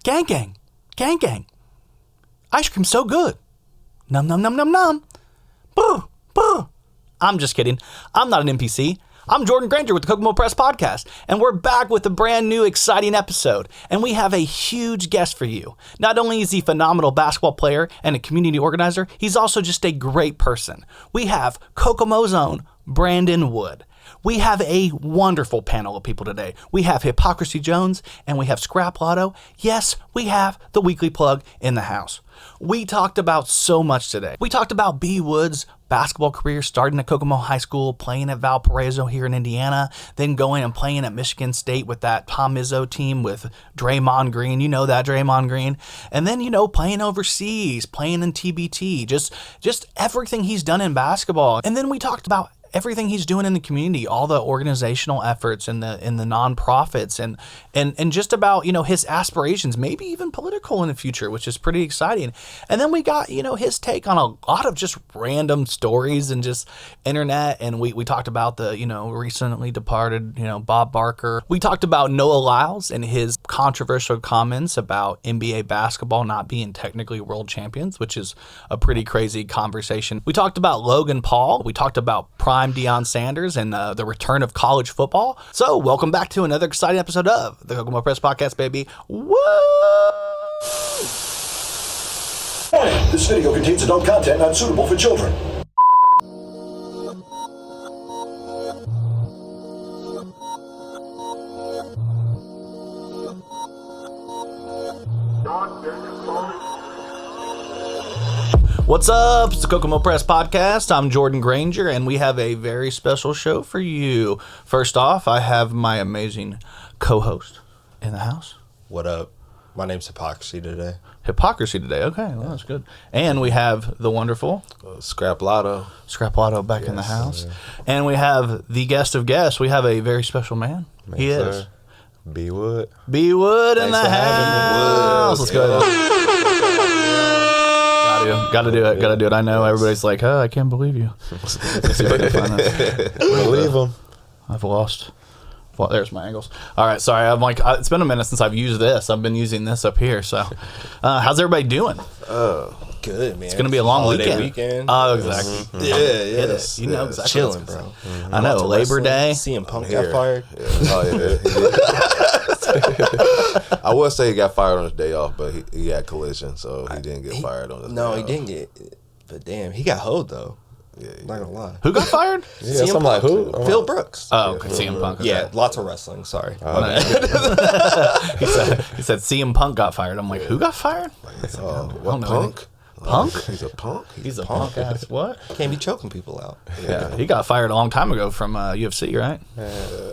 Gang, gang. Gang, gang. Ice cream's so good. Num, num, num, num, num. Boo, boo. I'm just kidding. I'm not an NPC. I'm Jordan Grainger with the Kokomo Press Podcast, and we're back with a brand new exciting episode, and we have a huge guest for you. Not only is he a phenomenal basketball player and a community organizer, he's also just a great person. We have Kokomo's own Brandon Wood. We have a wonderful panel of people today. We have Hypocrisy Jones, and we have Scrap Lotto. Yes, we have the weekly plug in the house. We talked about so much today. We talked about B. Wood's basketball career, starting at Kokomo High School, playing at Valparaiso here in Indiana, then going and playing at Michigan State with that Tom Izzo team with Draymond Green. You know that Draymond Green. And then, playing overseas, playing in TBT, just everything he's done in basketball. And then we talked about everything he's doing in the community, all the organizational efforts and the nonprofits and just about, his aspirations, maybe even political in the future, which is pretty exciting. And then we got, his take on a lot of just random stories and just internet. And we talked about the, recently departed, Bob Barker. We talked about Noah Lyles and his controversial comments about NBA basketball not being technically world champions, which is a pretty crazy conversation. We talked about Logan Paul. We talked about prime Deion Sanders and the return of college football. So welcome back to another exciting episode of the Kokomo Press Podcast, baby. Woo! Warning, this video contains adult content not suitable for children. What's up? It's the Kokomo Press Podcast. I'm Jordan Grainger, and we have a very special show for you. First off, I have my amazing co-host in the house. What up? My name's Hypocrisy today. Hypocrisy today. Okay, well, that's good. And we have the wonderful Scrap Lotto. Scrap Lotto back in the house. And we have the guest of guests. We have a very special man. He is B. Wood. B. Wood in the Thanks for having me. house. Let's go ahead. Got to do it. I know everybody's like, I can't believe you. Let's see if I can find this. Believe him. I've lost. Well, there's my angles. All right, sorry. I'm like, it's been a minute since I've used this. I've been using this up here. So, how's everybody doing? Good, man. It's gonna be a long Holiday weekend. Oh, exactly. Mm-hmm. Yeah. You know exactly. Chilling, bro. I know. Labor Day. CM Punk got fired. Yeah. I would say he got fired on his day off, but he had collision, so he didn't get fired on his day off. No, he didn't get. But damn, he got hoed though. Yeah, not gonna lie. Who got fired? Yeah, I'm like, who? Phil Brooks. Oh, okay. CM Punk. Okay. Yeah, lots of wrestling. Sorry. He said CM Punk got fired. I'm like, who got fired? What, Punk? Punk? He's a punk? He's a punk ass. What? Can't be choking people out. Yeah, he got fired a long time ago from UFC, right?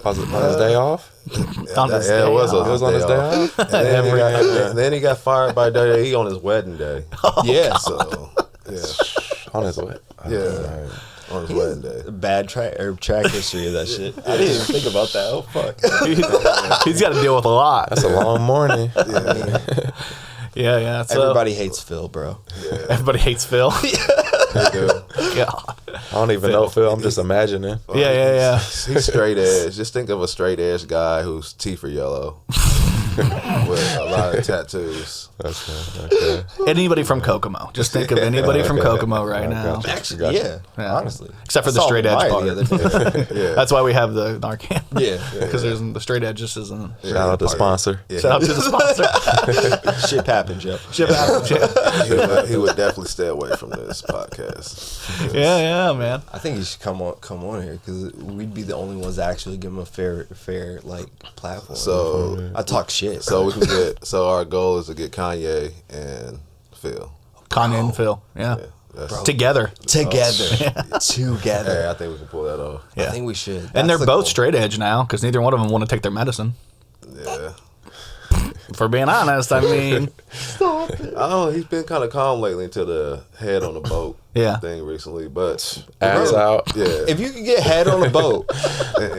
Was it on his day off? It was on his day off. And then he got fired by WWE on his wedding day. Yeah. So, yeah. On his way. Yeah. On his wedding day. Bad track history of that shit. I didn't even think about that. Oh, fuck. He's got to deal with a lot. That's a long morning. Yeah. So, everybody hates Phil, bro. Yeah. Everybody hates Phil. They do. God. I don't even know Phil. I'm just imagining. Yeah. He's straight edge. Just think of a straight edge guy whose teeth are yellow with a lot of tattoos. Okay. Anybody from Kokomo. Just think of anybody from Kokomo right now. Actually, yeah. Honestly. Except for the straight edge part. The other day. Yeah. That's why we have the Narcan. Yeah. Because there's the straight edge just isn't. Shout out to sponsor. Yeah. Shout out to the sponsor. Shit happened, Jeff. He would definitely stay away from this podcast. Yeah, man. I think he should come on here because we'd be the only ones that actually give him a fair like platform. So I talk shit. So we can get. So our goal is to get Kanye and Phil. Kanye and Phil. Yeah. Together. Hey, Together. I think we can pull that off. Yeah. I think we should. And That's they're the both goal. straight edge now because neither one of them want to take their medicine. Yeah. For being honest, I mean. Oh, he's been kind of calm lately until the head on the boat thing recently, but Ass out. Yeah. If you could get head on a boat,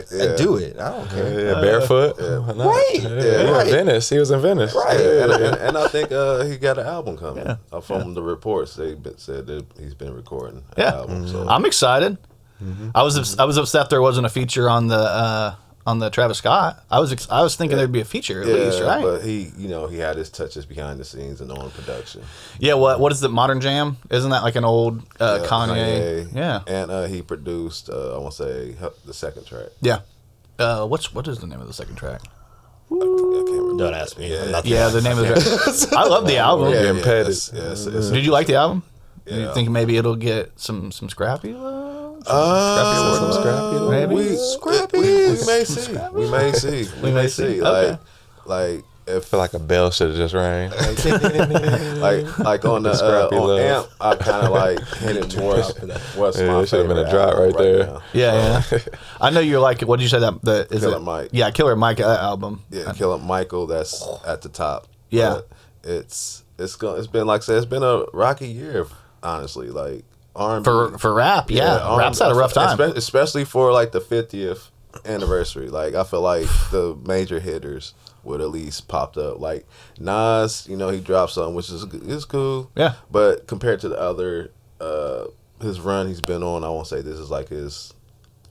Yeah. do it. I don't care. Yeah, barefoot. Right. Yeah, in Venice. He was in Venice. Right. And I think he got an album coming. From the reports, they said that he's been recording an album. So. I'm excited. I was upset there wasn't a feature on the on the Travis Scott. I was thinking there'd be a feature at least, right? But he had his touches behind the scenes and on production. Yeah, what is the Modern Jam? Isn't that like an old Kanye? Yeah. And he produced, I want to say, the second track. Yeah. What is the name of the second track? I can't remember. Don't ask me. Yeah, the name of the track. I love the album. Yeah, Getting petted. Did you like the album? Yeah. Do you think maybe it'll get some scrappy love? Some scrappy love? Maybe. We may see. We may see. We may see. Okay. Like I feel like a bell should have just rang. like on the Scrappy on love. amp, I kind of like hinted towards what's Yeah, my it should have been a favorite drop album right there. now. Yeah. I know you're like. What did you say that? Is Killer it Mike. Yeah, Killer Mike album. Yeah, Kill Up Michael. That's at the top. Yeah. But it's been like I said, it's been a rocky year, honestly. Like R&B For rap, yeah. Rap's had a rough time. especially for like the 50th anniversary. Like I feel like the major hitters would at least popped up. Like Nas, he dropped something which is cool. Yeah. But compared to the other his run he's been on, I won't say this is like his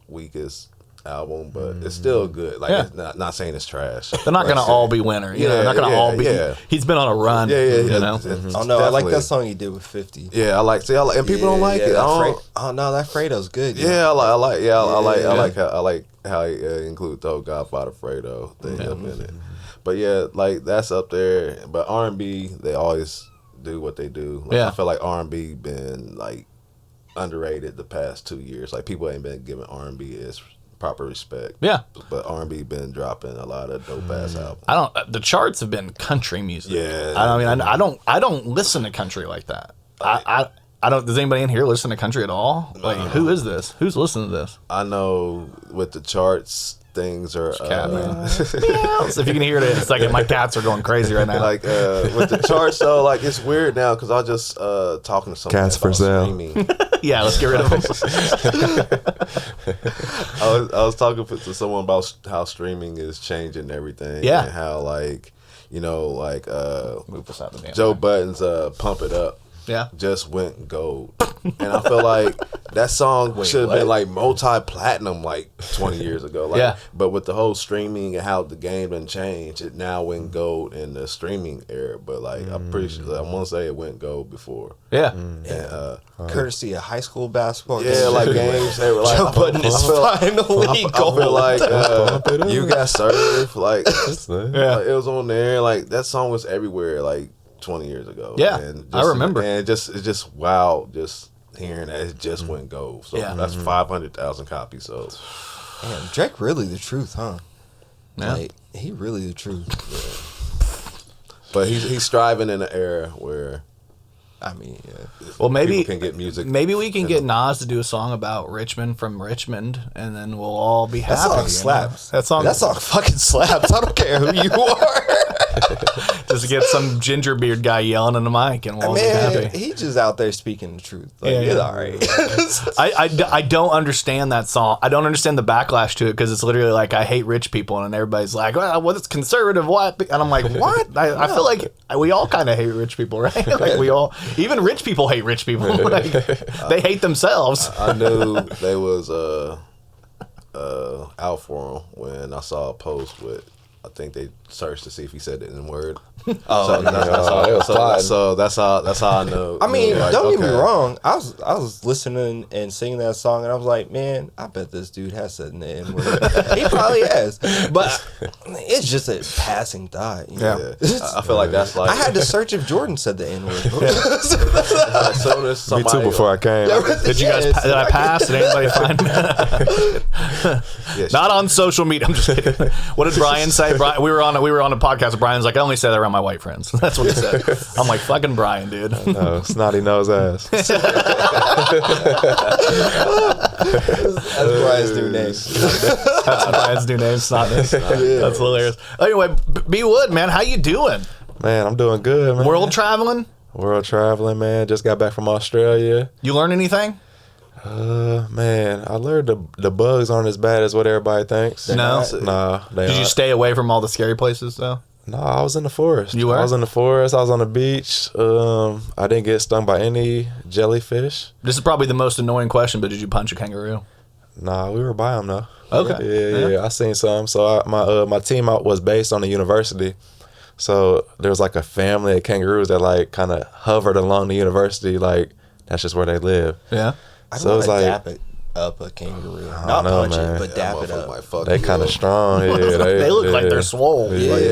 weakest album, but it's still good. Like Yeah. it's not saying it's trash. They're not gonna all be winner. You know, they're not gonna all be. Yeah. He's been on a run. Yeah. You know. Oh no, I like that song he did with 50. Yeah, I like and people don't like it. Oh no, that Fredo's good. Yeah, I like how he include the whole Godfather Fredo thing up in it. But yeah, like that's up there. But R&B, they always do what they do. Like, Yeah. I feel like R&B been like underrated the past 2 years. Like people ain't been giving R&B its proper respect. Yeah. But R&B been dropping a lot of dope ass albums. I don't. The charts have been country music. Yeah. I don't listen to country like that. I don't. Does anybody in here listen to country at all? Like, who is this? Who's listening to this? I know with the charts, things are Cat, man. Meows. If you can hear it, it's like my cats are going crazy right now. like with the charts though. Like it's weird now because I was just talking to someone Cats for about sale. streaming. Yeah, let's get rid of them. I was talking to someone about how streaming is changing everything. Yeah. And how like Move this out the damn Joe way. Budden's Pump It Up Yeah. just went gold. And I feel like that song should have been like multi-platinum like 20 years ago. Like, Yeah. But with the whole streaming and how the game done changed, it now went gold in the streaming era. But like I'm pretty sure, I want to say it went gold before. Yeah. And, Courtesy of high school basketball. yeah, like games. They were like, Joe Budden is finally I feel gold. like you got served. Like, Yeah. like, it was on there. Like that song was everywhere. Like 20 years ago. Yeah, and I remember. And it's just wow. Just hearing that it just went gold. So Yeah. that's 500,000 copies. So Damn, Drake really the truth, huh? Yeah. Like he really the truth. but he's striving in an era where I mean, yeah. Well, maybe people can get music. Maybe we can get Nas to do a song about Richmond from Richmond, and then we'll all be happy. That song you know? slaps. That song fucking slaps. I don't care who you are. just get some ginger beard guy yelling in the mic, and we'll all be Man, happy. he just out there speaking the truth. Like, Yeah, it's yeah. all right. I don't understand that song. I don't understand the backlash to it because it's literally like I hate rich people, and everybody's like, well, it's conservative, what? And I'm like, what? I feel like we all kind of hate rich people, right? Like we all, even rich people hate rich people. Like, they hate themselves. I knew they was out for him when I saw a post with. I think they searched to see if he said the N word. Oh, That's how I know. I mean, like, don't get me okay. wrong. I was listening and singing that song, and I was like, man, I bet this dude has said the N word. He probably has, but it's just a passing thought. You know? Yeah. I feel like that's like I had to search if Jordan said the N word. as soon as Me somebody, too before I came. Did you guys? Did I pass? Did anybody find me? Yes. Not on social media. I'm just kidding. What did Brian say? Brian, we were on a podcast. Brian's like, I only say that around my white friends. That's what he said. I'm like, fucking Brian, dude. No, snotty nose ass. That's Brian's new name. That's Brian's new name. Snotness. That's hilarious. Anyway, B Wood, man, how you doing? Man, I'm doing good, man. World traveling? World traveling, man. Just got back from Australia. You learn anything? Man, I learned the bugs aren't as bad as what everybody thinks. No. Nah, they Did you aren't. stay away from all the scary places though? No, I was in the forest. You were? I was in the forest. I was on the beach. I didn't get stung by any jellyfish. This is probably the most annoying question, but did you punch a kangaroo? Nah, we were by them though. Okay. Yeah. I seen some. So my team out was based on the university. So there was like a family of kangaroos that like kind of hovered along the university. Like that's just where they live. Yeah. So it's like dap it up a kangaroo. Not know, punch man. it, but dap it up. Might fuck They you kind of up. strong. Yeah, They look like they're swole. Yeah. Like,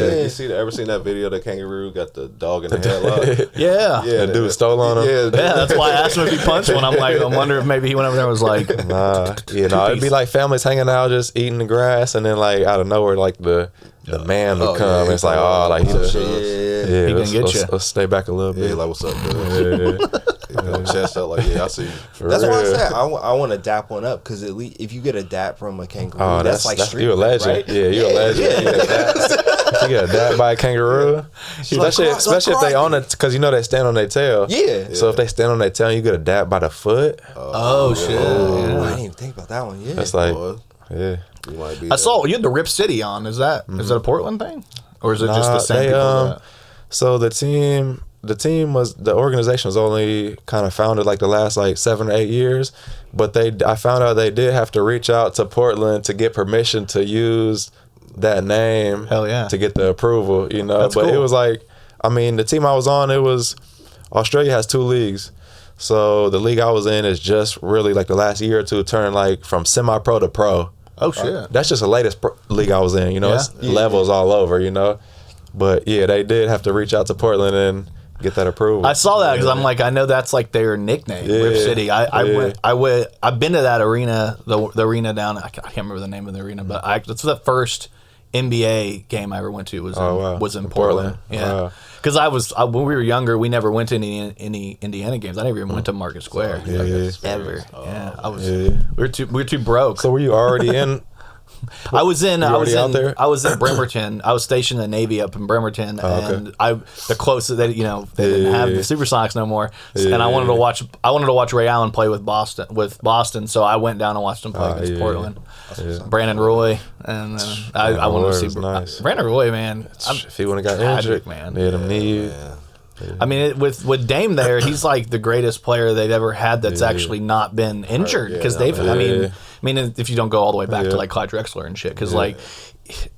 ever seen that video? The kangaroo got the dog in the headlock. Yeah. Yeah, The dude stole on him. Yeah, Yeah, that's why I asked him if he punched one. I'm like, I wonder if maybe he went over there and was like, Nah, it'd be like families hanging out, just eating the grass, and then like out of nowhere, like the man would come. yeah, It's like, oh, like he just, Yeah. He let's, gonna get you. let's stay back a little Yeah, bit. like what's up, dude? Yeah. Chest out, like I see you. That's why I real. said I want to dap one up because at least if you get a dap from a kangaroo, Oh, that's like street you a cred, legend. right? Yeah, you a legend. You get a dap by a kangaroo, especially if they own it, because you know they stand on their tail. Yeah. So if they stand on their tail, and you get a dap by the foot. oh, shit. I Yeah. didn't even think about that one. Yeah. That's like, Boy, yeah. you might be I saw you had the Rip City on. Is that a Portland thing? Or is it just the Nah, same they, people? That, So the organization was only kind of founded like the last like 7 or 8 years, but I found out they did have to reach out to Portland to get permission to use that name. Hell yeah. To get the approval, you know. That's But it cool. was like, I mean, the team I was on, it was Australia has 2 leagues. So the league I was in is just really like the last year or two turned like from semi-pro to pro. oh, shit. That's just the latest league I was in, you know. Yeah. It's levels all over, you know. But yeah, they did have to reach out to Portland and get that approval. I saw that because I'm like, I know that's like their nickname, Rip Yeah. City. I've been to that arena, the arena down. I can't remember the name of the arena, but it's the first NBA game I ever went to was in Portland. Yeah, Wow. because when we were younger, we never went to any Indiana games. I never even went to Market Square ever. Yeah, we were too broke. So were you already in? I was out there? I was in Bremerton. I was stationed in the Navy up in Bremerton, okay. and the closest they didn't have the Supersonics no more, and I wanted to watch Ray Allen play with Boston, so I went down and watched him play against Portland. Brandon Roy, and I wanted to see nice. Brandon Roy, man. If he wouldn't have got tragic, injured, man. They had him knee. I mean, with Dame there, he's like the greatest player they've ever had that's actually not been injured because I mean, if you don't go all the way back to like Clyde Drexler and shit, because like,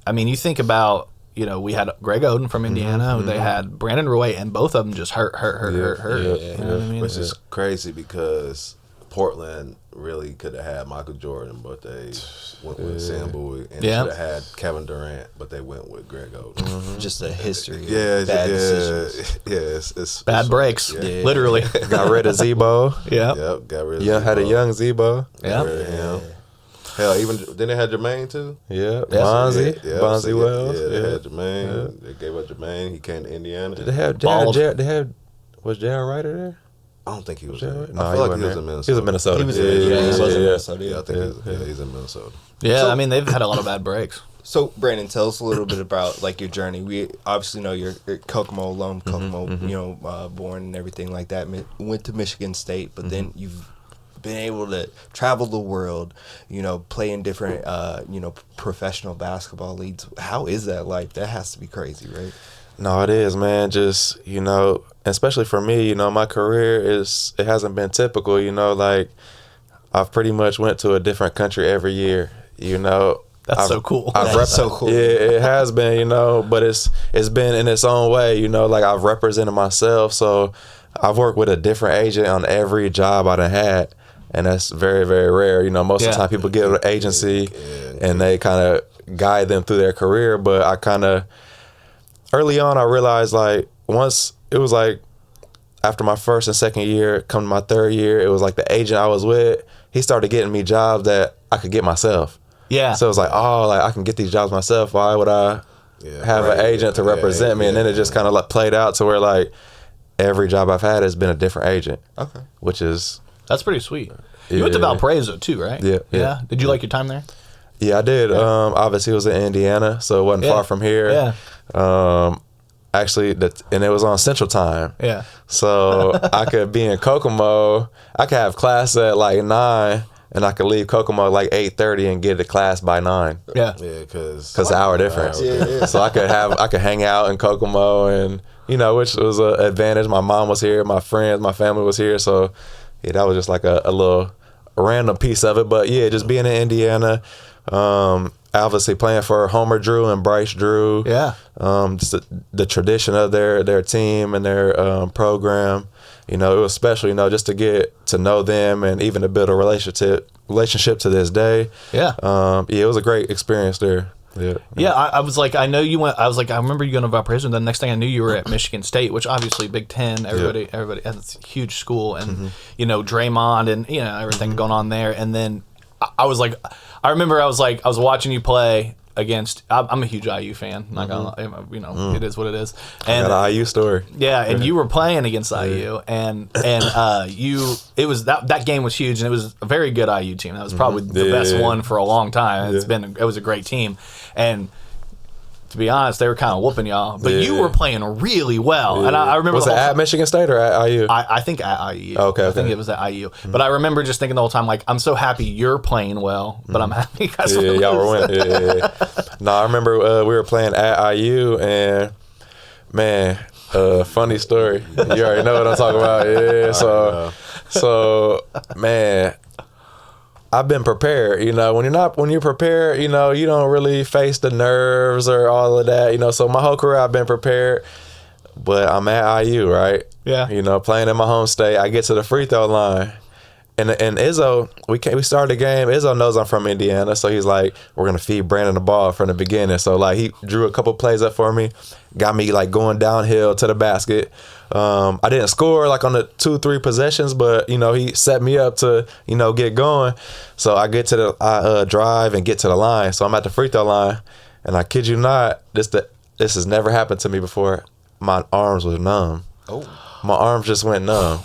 I mean, you think about, we had Greg Oden from Indiana, they had Brandon Roy, and both of them just hurt. You know what I mean? Which is crazy because Portland really could have had Michael Jordan, but they went with Sam Bowie, and should have had Kevin Durant, but they went with Greg Oden. Just a history. Yeah, of bad decisions. It's Bad breaks, literally. Got rid of Zebo. Yeah. Yep, got rid of Yeah, had a young Zebo. Got rid of him. Hell, even then they had Jermaine too. Yeah, Bonzi, Bonzi Wells. Yeah, they had Jermaine. They gave up Jermaine. He came to Indiana. Did they have was J.R. Ryder there? I don't think he was there. No, I feel like he wasn't was there. in Minnesota. He was in Minnesota. He was in Minnesota. Yeah, I think he's in Minnesota. Yeah, I mean, they've had a lot of bad breaks. So, Brandon, tell us a little bit about like your journey. We obviously know you're Kokomo alum, Kokomo, born and everything like that. Went to Michigan State, but then you've been able to travel the world, play in different, professional basketball leagues. How is that like? That has to be crazy, right? No, it is, man. Just, especially for me, my career it hasn't been typical, like I've pretty much went to a different country every year, That's so cool. That's so cool. Yeah, it has been, but it's been in its own way, like I've represented myself. So I've worked with a different agent on every job I done had. And that's very, very rare. Most of the time people get an agency and they kind of guide them through their career. But I kind of, early on, I realized like once it was like after my first and second year, come to my third year, it was like the agent I was with, he started getting me jobs that I could get myself. Yeah. So it was like, I can get these jobs myself. Why would I have an agent to represent me? And then it just kind of like played out to where like every job I've had has been a different agent. Okay. Which is... That's pretty sweet. You went to Valparaiso too, right? Yeah. Did you like your time there? Yeah, I did. Obviously, it was in Indiana, so it wasn't far from here. Yeah. Actually, and it was on Central Time. Yeah. So I could be in Kokomo. I could have class at like 9, and I could leave Kokomo at like 8:30 and get to class by 9. Yeah. Yeah, because the hour difference. So I could hang out in Kokomo, and which was an advantage. My mom was here, my friends, my family was here, so yeah, that was just like a little random piece of it. But yeah, just being in Indiana, Obviously playing for Homer Drew and Bryce Drew. Yeah. Just the tradition of their team and their program. You know, it was special, you know, just to get to know them and even to build a relationship to this day. Yeah. It was a great experience there. Yeah, I was like, I know you went. I was like, I remember you going to Valparaiso. Then the next thing I knew, you were at Michigan State, which obviously Big Ten. Everybody, it's a huge school, and you know Draymond and you know everything going on there. And then I was like, I remember I was watching you play against. I'm a huge IU fan. Not gonna, you know, it is what it is. And I got an IU story. Yeah, and you were playing against IU, and it was that game was huge, and it was a very good IU team. That was probably the best one for a long time. It was a great team, and to be honest, they were kind of whooping y'all, but you were playing really well. And I remember was it at Michigan State or at IU? I think at IU. Okay, I think it was at IU. But I remember just thinking the whole time, like, I'm so happy you're playing well, but I'm happy you guys were y'all were winning. No, I remember we were playing at IU, and man, funny story. You already know what I'm talking about. Yeah, so man, I've been prepared, you know, when you're prepared, you know, you don't really face the nerves or all of that, you know, so my whole career I've been prepared, but I'm at IU, right? Yeah. You know, playing in my home state, I get to the free throw line, and Izzo, we started the game, Izzo knows I'm from Indiana, so he's like, we're going to feed Brandon the ball from the beginning, so like he drew a couple plays up for me, got me like going downhill to the basket. I didn't score like on the 2-3 possessions, but you know he set me up to you know get going. So I get to the drive and get to the line. So I'm at the free throw line, and I kid you not, this has never happened to me before. My arms was numb. Oh, my arms just went numb.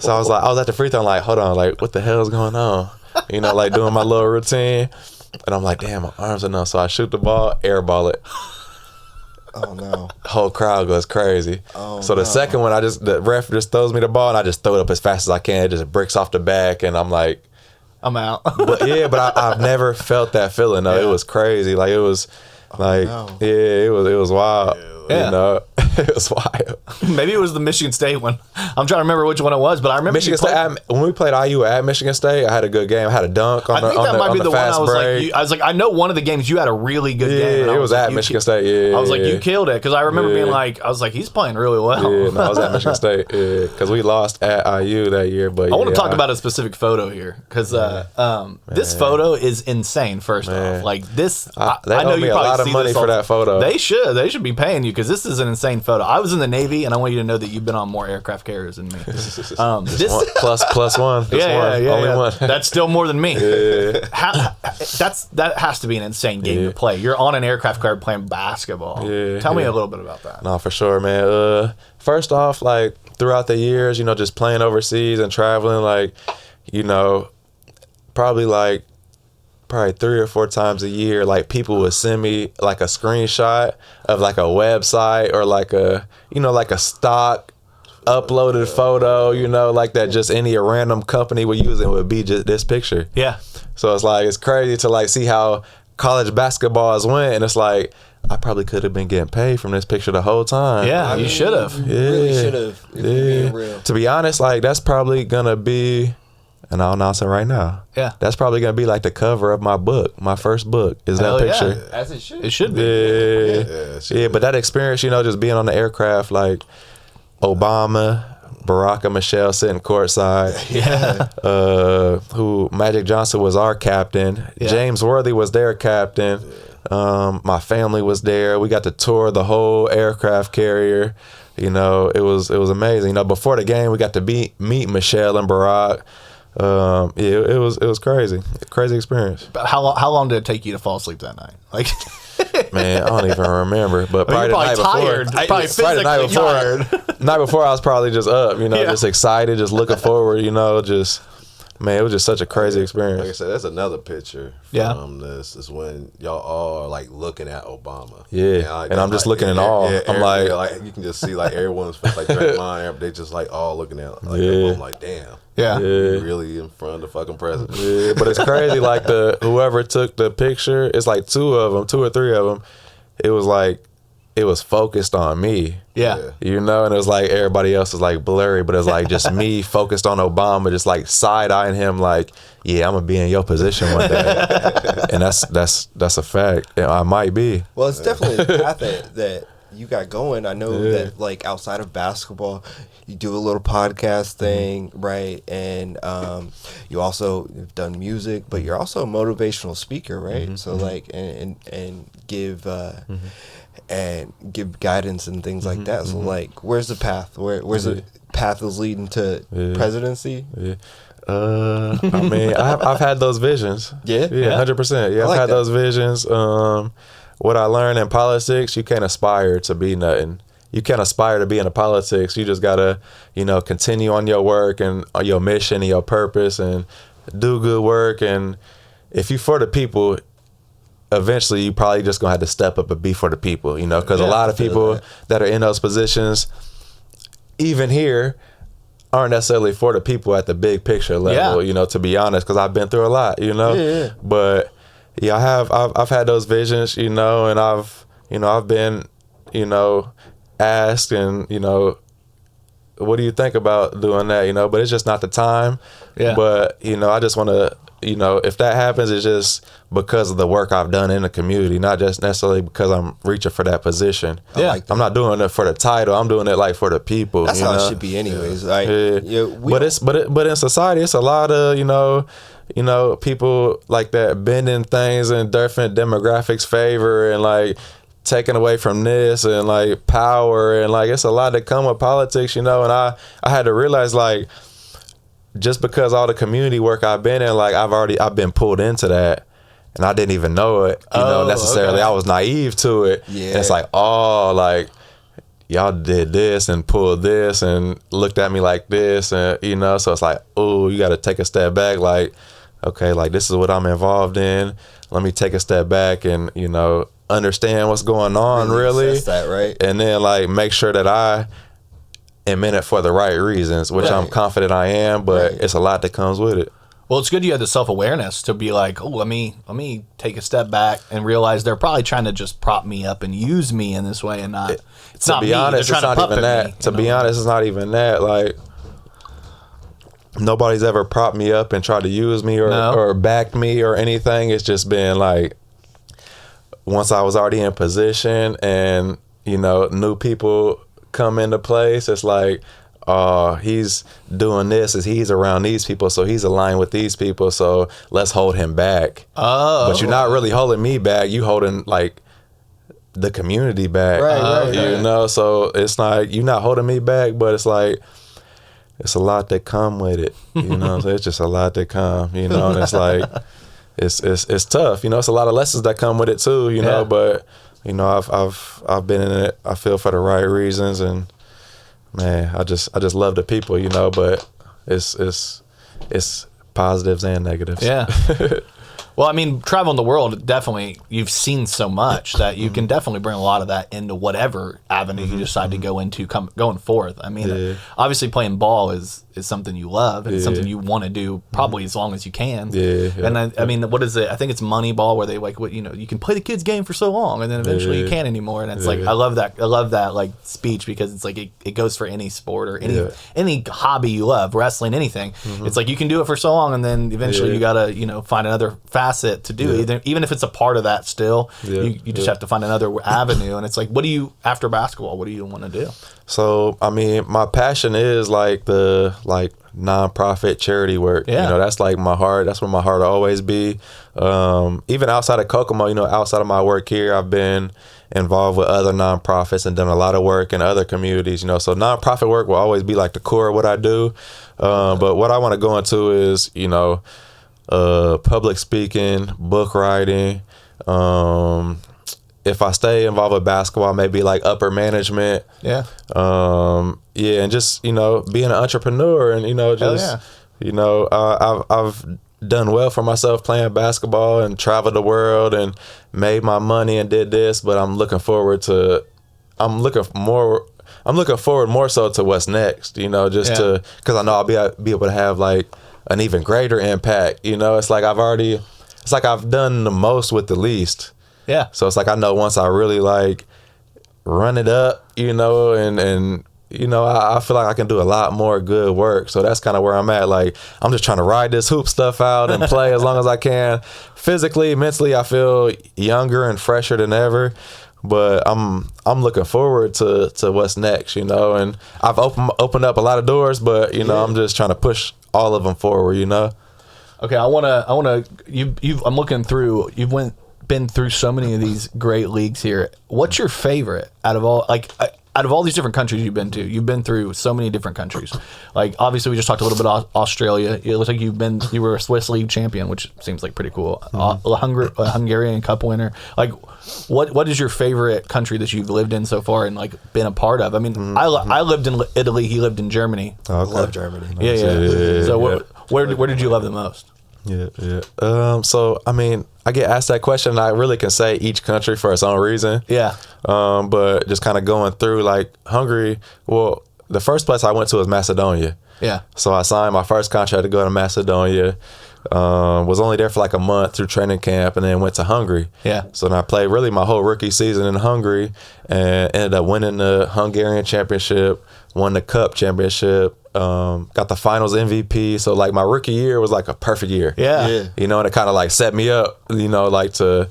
So I was at the free throw line, like, hold on, like what the hell is going on? You know, like doing my little routine, and I'm like, damn, my arms are numb. So I shoot the ball, airball it. Oh no! Whole crowd goes crazy. Oh, so the second one, the ref just throws me the ball, and I just throw it up as fast as I can. It just breaks off the back, and I'm like, I'm out. but I've never felt that feeling. Though. It was crazy. Like it was, like it was wild. Yeah. You know, it was wild. Maybe it was the Michigan State one. I'm trying to remember which one it was, but I remember Michigan State. When we played IU at Michigan State, I had a good game. I had a dunk on the fast break. I think that might be the one I was like, I know one of the games you had a really good game. Yeah, it was at Michigan State. Yeah, I was like, you killed it because I remember being like, I was like, he's playing really well. Yeah, no, I was at Michigan State because we lost at IU that year. But I want to talk about a specific photo here because this photo is insane. First off, like this, I know you probably a lot of money for that photo. They should be paying you because this is an insane photo. I was in the Navy, and I want you to know that you've been on more aircraft carriers than me. This plus one. Only one. That's still more than me. Yeah. That has to be an insane game to play. You're on an aircraft carrier playing basketball. Tell me a little bit about that. No, for sure, man. First off, like throughout the years, you know, just playing overseas and traveling, like, you know, probably 3 or 4 times a year, like people would send me like a screenshot of like a website or like a, you know, like a stock uploaded photo, you know, like that just any random company would use it would be just this picture. Yeah. So it's like, it's crazy to like see how college basketball has went, and it's like, I probably could have been getting paid from this picture the whole time. Yeah, you should have. Really should have. Yeah. To be honest, like that's probably gonna be, and I'll announce it right now. Yeah. That's probably going to be like the cover of my book, my first book, is that picture. Yeah. As it should. It should be. Yeah, but that experience, you know, just being on the aircraft, like Obama, Barrack and Michelle sitting courtside. Yeah. Who Magic Johnson was our captain. Yeah. James Worthy was their captain. My family was there. We got to tour the whole aircraft carrier. You know, it was amazing. You know, before the game, we got to meet Michelle and Barrack. It was crazy experience. But how long did it take you to fall asleep that night? Like, man, I don't even remember. But probably the night tired. before, probably physically tired. Night before, I was probably just up, you know, just excited, just looking forward, you know, just. Man, it was just such a crazy experience. Like I said, that's another picture from this. Is when y'all all are like looking at Obama. Yeah, and I'm just looking in awe. I'm like, you can just see like everyone's like Draymond, they just like all looking at like I'm like, damn. Yeah. You really in front of the fucking president. Yeah, but it's crazy. Like whoever took the picture, it's like 2 or 3 of them. It was like it was focused on me. Yeah. You know, and it was like everybody else was like blurry, but it was like just me focused on Obama, just like side-eyeing him like, yeah, I'm gonna be in your position one day. And that's a fact. I might be. Well, it's definitely a path that you got going. I know that like outside of basketball, you do a little podcast thing, right? And you also have done music, but you're also a motivational speaker, right? So like and give and give guidance and things like that. So like, where's the path? Where's the path is leading to presidency? I mean, I've had those visions. Yeah? Yeah, 100%. Yeah, I've had those visions. What I learned in politics, you can't aspire to be nothing. You can't aspire to be in the politics. You just gotta, continue on your work and on your mission and your purpose and do good work. And if you for the people, eventually you probably just gonna have to step up and be for the people, because a lot of people that are in those positions, even here, aren't necessarily for the people at the big picture level, to be honest, because I've been through a lot, But I've had those visions, and I've been, asked and, what do you think about doing that, but it's just not the time. Yeah. But, I just want to, if that happens, it's just because of the work I've done in the community, not just necessarily because I'm reaching for that position. Yeah. I'm not doing it for the title. I'm doing it like for the people. That's how it should be anyways. Like, but in society, it's a lot of, people like that bending things in different demographics favor and like taking away from this and like power and like it's a lot that come with politics, and I had to realize like just because all the community work I've been in, like I've been pulled into that and I didn't even know it, necessarily. Okay. I was naive to it. Yeah. And it's like, like y'all did this and pulled this and looked at me like this and so it's like, oh, you got to take a step back, like, okay, like this is what I'm involved in. Let me take a step back and, understand what's going on really. Assess that, right? And then like make sure that I am in it for the right reasons, which I'm confident I am, but it's a lot that comes with it. Well, it's good you have the self-awareness to be like, oh, let me take a step back and realize they're probably trying to just prop me up and use me in this way and not. It's not me. Honest, it's not even that. To be honest, it's not even that. Like nobody's ever propped me up and tried to use me or backed me or anything. It's just been like once I was already in position and new people come into place, it's like, he's doing this as he's around these people, so he's aligned with these people, so let's hold him back. But you're not really holding me back, you holding like the community back. Right. So it's like you're not holding me back, but it's like it's a lot that come with it. So it's just a lot that come, and it's like it's tough, it's a lot of lessons that come with it too, but I've been in it, I feel, for the right reasons, and man, I just love the people, but it's positives and negatives. Yeah. Well, I mean, traveling the world, definitely, you've seen so much that you can definitely bring a lot of that into whatever avenue you decide to go into going forth. I mean, obviously playing ball is something you love and it's something you want to do probably as long as you can. And I mean, what is it? I think it's Moneyball where they like, you can play the kids game for so long and then eventually you can't anymore. And it's like, I love that like speech because it's like, it goes for any sport or any hobby you love, wrestling, anything. It's like, you can do it for so long and then eventually you gotta, find another facet to do, even if it's a part of that still, you just have to find another avenue. And it's like, after basketball, what do you want to do? So, I mean, my passion is like the nonprofit charity work. That's like my heart. That's where my heart will always be. Even outside of Kokomo, outside of my work here, I've been involved with other nonprofits and done a lot of work in other communities, so nonprofit work will always be like the core of what I do. But what I want to go into is, public speaking, book writing. If I stay involved with basketball, maybe like upper management. And just, being an entrepreneur and, I've done well for myself playing basketball and traveled the world and made my money and did this, but I'm looking forward more so to what's next, because I know I'll be able to have like an even greater impact. It's like I've done the most with the least. Yeah. So it's like I know once I really like run it up, you know, and you know, I feel like I can do a lot more good work. So that's kind of where I'm at. Like, I'm just trying to ride this hoop stuff out and play as long as I can. Physically, mentally, I feel younger and fresher than ever. But I'm looking forward to what's next, you know. And I've opened up a lot of doors, but you know, I'm just trying to push all of them forward, you know. Okay, I'm looking through. Been through so many of these great leagues here. What's your favorite out of all? Like, out of all these different countries you've been to, you've been through so many different countries. Like, obviously, we just talked a little bit about Australia. It looks like you were a Swiss League champion, which seems like pretty cool. Hungarian Cup winner. Like, what is your favorite country that you've lived in so far and like been a part of? I mean, I lived in Italy. He lived in Germany. I love Germany. Yeah. So where did you love the most? Yeah. So I mean, I get asked that question, and I really can say each country for its own reason. Yeah. But just kind of going through, like, Hungary. Well, the first place I went to was Macedonia. Yeah. So I signed my first contract to go to Macedonia. Was only there for like a month through training camp, and then went to Hungary. Yeah. So then I played really my whole rookie season in Hungary, and ended up winning the Hungarian championship, won the cup championship. Got the finals MVP. So like my rookie year was like a perfect year. Yeah. You know, and it kind of like set me up, you know, like to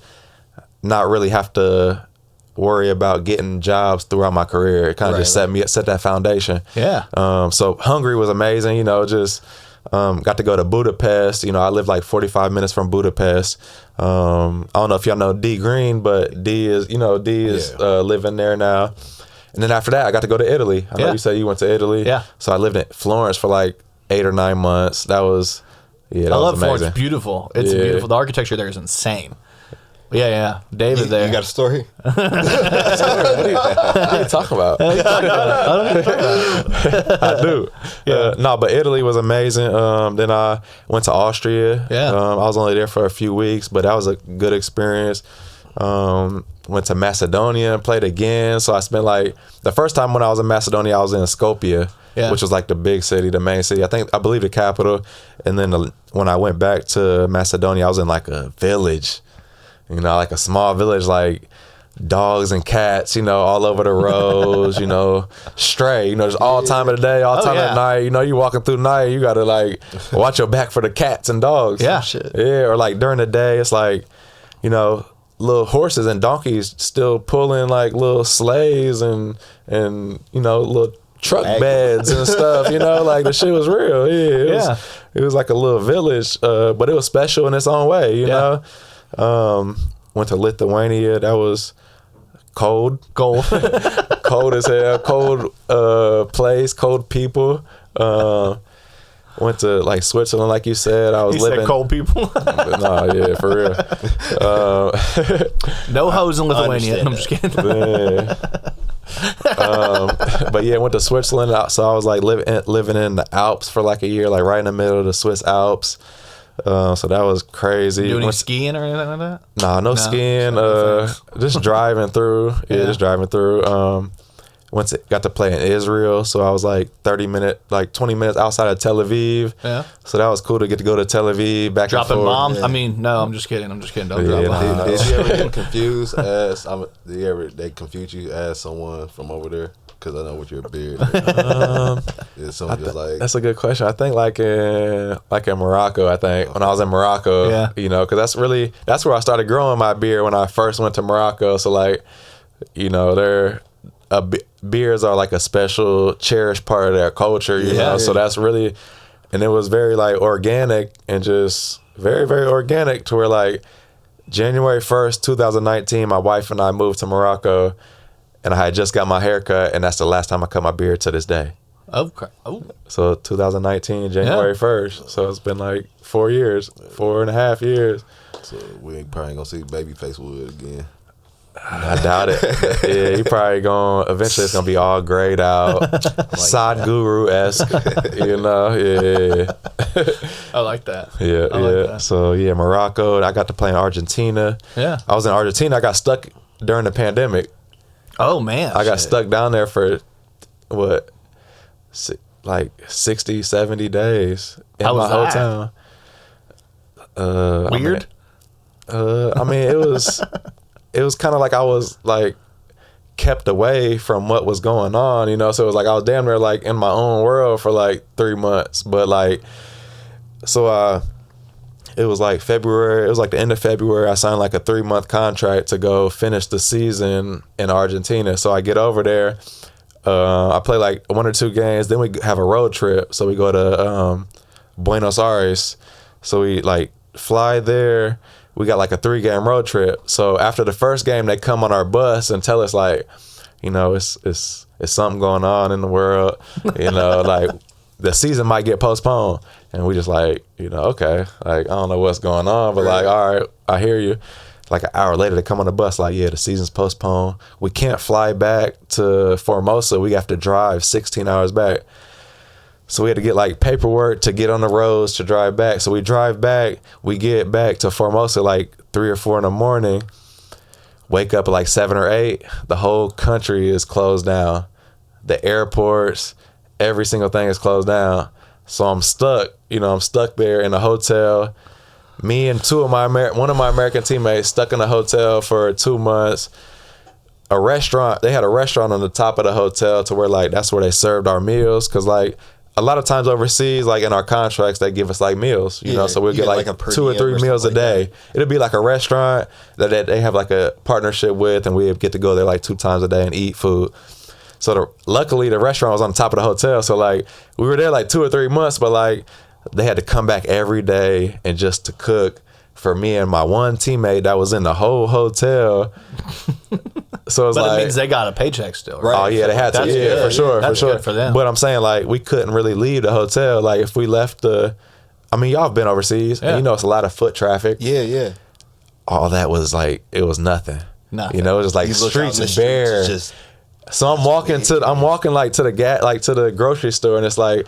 not really have to worry about getting jobs throughout my career. It kind of just set that foundation. Yeah. So Hungary was amazing, you know, just got to go to Budapest. You know, I lived like 45 minutes from Budapest. I don't know if y'all know D Green, but D is living there now. And then after that, I got to go to Italy. I know you said you went to Italy. Yeah. So I lived in Florence for like 8 or 9 months. That was, I love Florence. It's beautiful. It's beautiful. The architecture there is insane. Yeah. David there. You got a story? What are you talking about? I do. No, but Italy was amazing. Then I went to Austria. Yeah. I was only there for a few weeks, but that was a good experience. Went to Macedonia and played again. So I spent like the first time when I was in Macedonia, I was in Skopje, which was like the big city, the main city. I believe the capital. And then when I went back to Macedonia, I was in like a village, you know, like a small village, like dogs and cats, you know, all over the roads, you know, stray, you know, just all time of the day, all time at night. You know, you walking through the night, you got to like watch your back for the cats and dogs. Yeah. Yeah. Or like during the day, it's like, you know, little horses and donkeys still pulling like little sleighs and you know, little truck beds and stuff, you know, like the shit was real. It was like a little village, but it was special in its own way, you know. Went to Lithuania. That was cold cold as hell, cold place, cold people. Went to like Switzerland, like you said. I was living said cold people. Nah, yeah, for real. No hoes in Lithuania. I'm just kidding. But yeah, went to Switzerland. So I was like living in the Alps for like a year, like right in the middle of the Swiss Alps. So that was crazy. Do any skiing or anything like that? Nah, no skiing. Just driving through. Just driving through. Got to play in Israel, so I was like 20 minutes outside of Tel Aviv. Yeah. So that was cool to get to go to Tel Aviv, back dropping and forth. bombs. I mean, no, I'm just kidding. Don't drop bombs. Did you ever get confused as they confuse you as someone from over there? Because I know with your beard, it's just like that's a good question. I think like in Morocco. I think when I was in Morocco, you know, because that's where I started growing my beard when I first went to Morocco. So like, you know, beards are like a special, cherished part of their culture, you know. So that's really, and it was very like organic and just very, very organic to where like January 1st, 2019, my wife and I moved to Morocco, and I had just got my hair cut, and that's the last time I cut my beard to this day. Okay. Oh. So 2019, January 1st. So it's been like 4.5 years. So we ain't probably gonna see Babyface Wood again. I doubt it. Yeah, he probably eventually it's gonna be all grayed out, like Sadhguru-esque, you know. Yeah. I like that. Yeah. Like that. So yeah, Morocco. I got to play in Argentina. Yeah. I was in Argentina. I got stuck during the pandemic. Oh man. I got stuck down there for like 60, 70 days in my hotel. Weird. I mean, it was kind of like I was like kept away from what was going on, you know. So it was like I was damn near like in my own world for like 3 months. But like, so it was like February. It was like the end of February. I signed like a 3-month contract to go finish the season in Argentina. So I get over there. I play like 1 or 2 games. Then we have a road trip. So we go to Buenos Aires. So we like fly there. We got like a 3-game road trip. So after the first game, they come on our bus and tell us like, you know, it's something going on in the world. You know, like the season might get postponed. And we just like, you know, okay, like I don't know what's going on, but like, all right, I hear you. Like an hour later, they come on the bus like, yeah, the season's postponed. We can't fly back to Formosa. We have to drive 16 hours back. So we had to get like paperwork to get on the roads to drive back. So we drive back. We get back to Formosa like 3 or 4 in the morning. Wake up at like 7 or 8. The whole country is closed down. The airports, every single thing is closed down. So I'm stuck. You know, I'm stuck there in a hotel. Me and one of my American teammates stuck in a hotel for 2 months. A restaurant. They had a restaurant on the top of the hotel to where like that's where they served our meals. Cause like a lot of times overseas, like in our contracts, they give us like meals, you know, so we'll get like 2 or 3 meals a day. It'll be like a restaurant that they have like a partnership with, and we get to go there like 2 times a day and eat food. So luckily the restaurant was on top of the hotel. So like we were there like 2 or 3 months, but like they had to come back every day and just to cook for me and my one teammate that was in the whole hotel. So it's But like, it means they got a paycheck still, right? oh yeah, they had to. That's Yeah, good. for sure, That's for sure. good for them. But I'm saying like we couldn't really leave the hotel. Like if we left I mean, y'all have been overseas, and you know it's a lot of foot traffic. Yeah. All that was like, it was nothing. Nothing. You know, it was just like You look out streets in the and streets, bare. it's just So I'm walking like to the grocery store, and it's like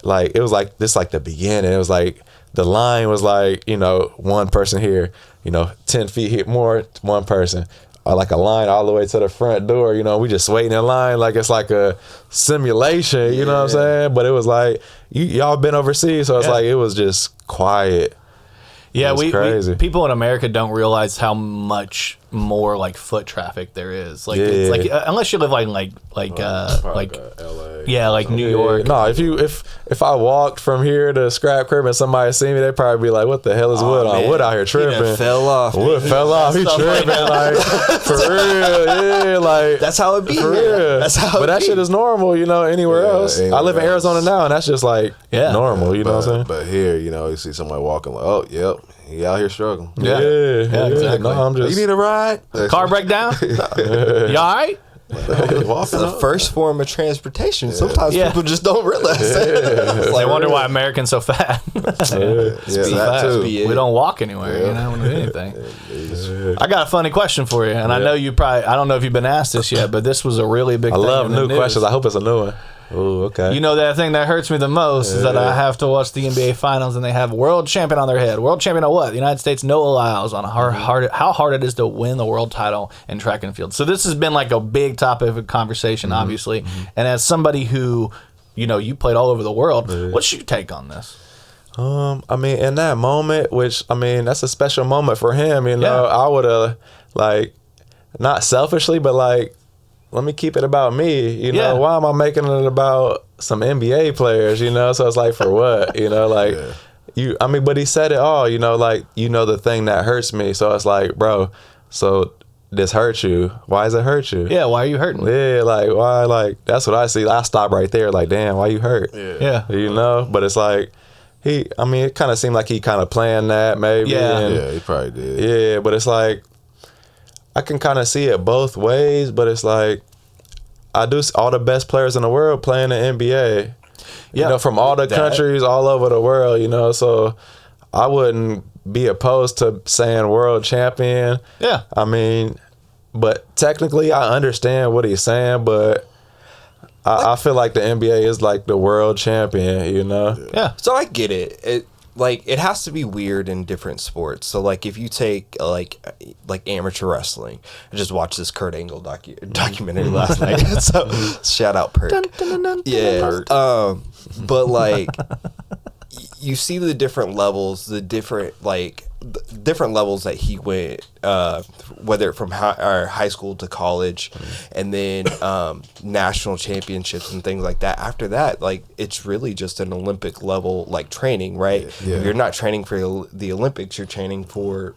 it was like this, like the beginning. It was like the line was like, you know, one person here, you know, 10 feet here more, one person. Like a line all the way to the front door, you know, we just waiting in line like it's like a simulation, you know what I'm saying? But it was like, y'all been overseas, so it's like, it was just quiet. Yeah, It's crazy. People in America don't realize how much more like foot traffic there is. Like, it's like unless you live like LA. yeah, like New York. No, if I walked from here to Scrap Crib and somebody see me, they'd probably be like, "What the hell is Wood on? Wood out here tripping? fell off. Wood fell off. He tripping like for real. Yeah, like That's how it be. for here. real. That's how. But it that be. shit is normal, you know. Anywhere else, I live in anywhere Arizona else. now, and that's just like normal. You know what I'm saying? But here, you know, you see somebody walking like, oh, yep, he out here struggling. Yeah. Yeah, exactly. No, I'm just. You need a ride? Car breakdown? You all right? It's the first form of transportation. Sometimes Yeah. people just don't realize that. It's They like, wonder why Americans so fat. Yeah, that too. be it. We don't walk anywhere, you know, we don't do anything. I got a funny question for you, and I know you probably, I don't know if you've been asked this yet, but this was a really big I thing love in the new news. questions. I hope it's a new one. Oh, okay. You know, that thing that hurts me the most is that I have to watch the NBA Finals and they have world champion on their head. World champion of what? The United States no allows on how hard it is to win the world title in track and field. So this has been like a big topic of conversation, obviously. And as somebody who, you know, you played all over the world, what's your take on this? I mean, in that moment, which, I mean, that's a special moment for him, you know, I would have, like, not selfishly, but, like, let me keep it about me, you know, why am I making it about some NBA players, you know, so it's like, for what, you know, like, I mean, but he said it all, you know, like, you know, the thing that hurts me, so it's like, bro, so this hurts you, why does it hurt you? Yeah, why are you hurting? Yeah, like, why, like, that's what I see, I stop right there, like, damn, why you hurt? Yeah. You know, but it's like, I mean, it kind of seemed like he kind of planned that, maybe. Yeah. and, Yeah, he probably did. yeah, but it's like, I can kind of see it both ways, but it's like, I do all the best players in the world playing the NBA. You know, from all the countries all over the world, you know, so I wouldn't be opposed to saying world champion. Yeah. I mean, but technically I understand what he's saying, but I feel like the NBA is like the world champion, you know? Yeah. So I get it. It has to be weird in different sports. So like if you take like amateur wrestling, I just watched this Kurt Angle documentary last night. So shout out Perk. Yeah. But like you see the different levels, the different like different levels that he went, whether from high school to college, and then national championships and things like that. After that, like, it's really just an Olympic level, like, training, right? Yeah. You're not training for the Olympics. You're training for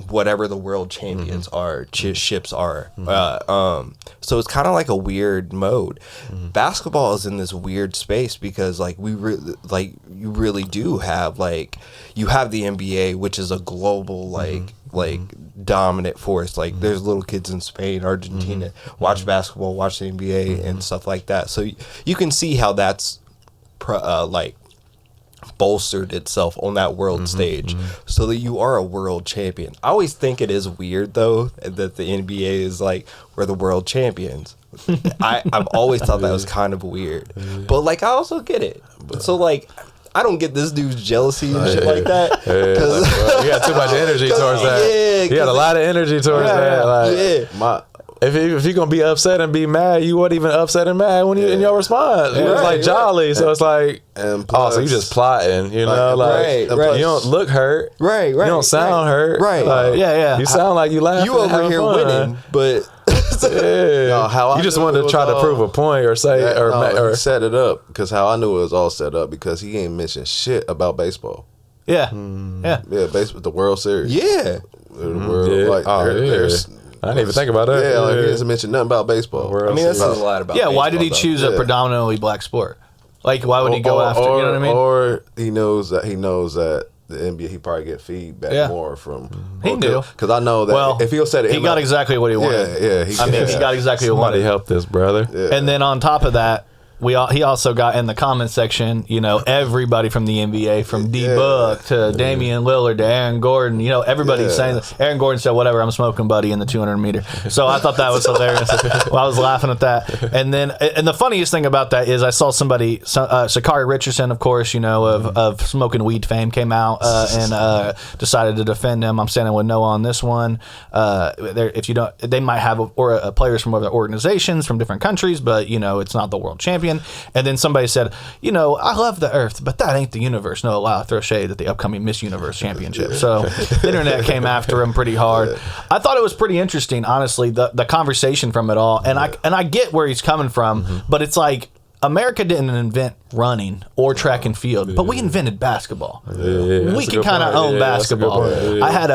whatever the world champions are, ships are. So it's kind of like a weird mode. Basketball is in this weird space because, like, you really do have, like, you have the NBA, which is a global, like dominant force. Like, there's little kids in Spain, Argentina, watch basketball, watch the NBA and stuff like that. So you can see how that's like bolstered itself on that world stage, so that you are a world champion. I always think it is weird though that the NBA is like, we're the world champions. I've always thought that was kind of weird, but like, I also get it. So like, I don't get this dude's jealousy and shit like that. Cause you got too much energy towards that. You got a lot of energy towards that. Like, If you're going to be upset and be mad, you weren't even upset and mad when you in your response. It was like jolly. So it's like, and plus, so you just plotting, you know? Like, you don't look hurt. Right. You don't sound hurt. Right. Like, you sound like you laughing. You over here winning, but you just wanted to try to prove a point or say, or he set it up, because how I knew it was all set up, because he ain't mentioned shit about baseball. Yeah. Baseball, the World Series. Yeah. The world, there's I didn't even think about that. Yeah, like, he doesn't mention nothing about baseball. I mean, that says a lot about baseball. Why did he choose a predominantly black sport? Like, why would he go after, you know what I mean? Or he knows that the NBA, he probably get feedback more from. He knew. Because I know that if he'll set it, he got exactly what he wanted. Yeah. He got exactly what he wanted. Somebody help this brother. Yeah. And then on top of that, he also got in the comment section, you know, everybody from the NBA, from D-Book to Damian Lillard to Aaron Gordon, you know, everybody's saying that. Aaron Gordon said, whatever, I'm smoking buddy in the 200 meter. So I thought that was hilarious. Well, I was laughing at that. And the funniest thing about that is I saw somebody, Sakari Richardson, of course, you know, of smoking weed fame, came out and decided to defend him. I'm standing with Noah on this one. If you don't, they might have players from other organizations from different countries, but, you know, it's not the world champion. And then somebody said, you know, I love the Earth, but that ain't the universe. No, allow throw shade at the upcoming Miss Universe Championship. So the internet came after him pretty hard. I thought it was pretty interesting, honestly, the conversation from it all. And I get where he's coming from, but it's like, America didn't invent running or track and field, but we invented basketball. We can kind of own basketball. I had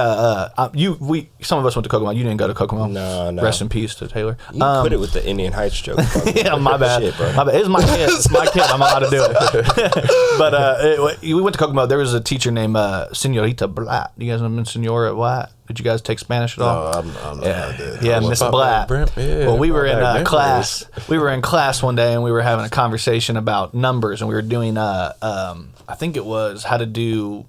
some of us went to Kokomo. You didn't go to Kokomo. No. Rest in peace to Taylor. You put it with the Indian Heights joke. Yeah, my bad. Shit, bro. My bad. It's my kid. It's my kid. I'm allowed to do it. But we went to Kokomo. There was a teacher named Senorita Blatt. You guys know Senora Blatt? Did you guys take Spanish at all? No, I'm not. Yeah, Miss Blatt. Well, we were in class. We were in class one day, and we were having a conversation about numbers, and we were doing I think it was how to do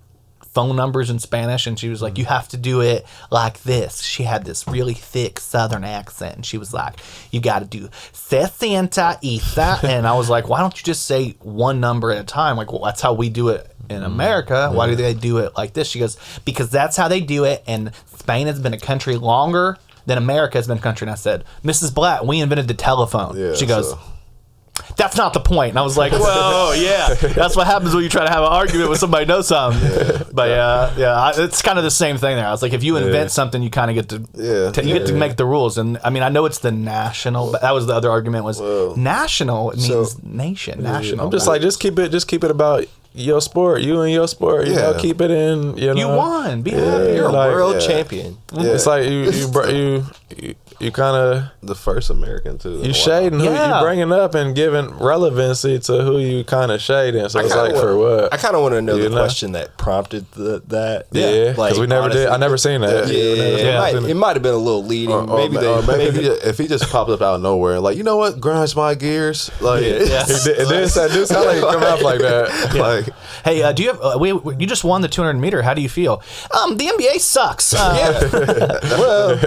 phone numbers in Spanish, and she was like, you have to do it like this. She had this really thick Southern accent, and she was like, you got to do 60 and I was like, why don't you just say one number at a time? Like, well, that's how we do it in America. Why do they do it like this? She goes, because that's how they do it, and Spain has been a country longer than America has been a country. And I said, Mrs. Blatt, we invented the telephone. She goes, that's not the point. And I was like, well, yeah, that's what happens when you try to have an argument with somebody who knows something. But it's kind of the same thing there. I was like, if you invent something, you kind of get to you get to make the rules. And I mean, I know it's the national, but that was the other argument was national. It means nation, national. I'm just like, just keep it about your sport, you and your sport. You know, keep it in. You know, you won. Be happy. You're a world champion. It's like you kind of the first American too. You shading who you bringing up and giving relevancy to who you kind of shading. So it's like for what? I kind of want to know the question that prompted that. Yeah, because we never did. I never seen that. It might have been a little leading. Maybe if he just popped up out of nowhere, like, you know what, grinds my gears. Like it did sound like he come out like that. Like, hey, do you have? You just won the 200 meter. How do you feel? The NBA sucks. Well,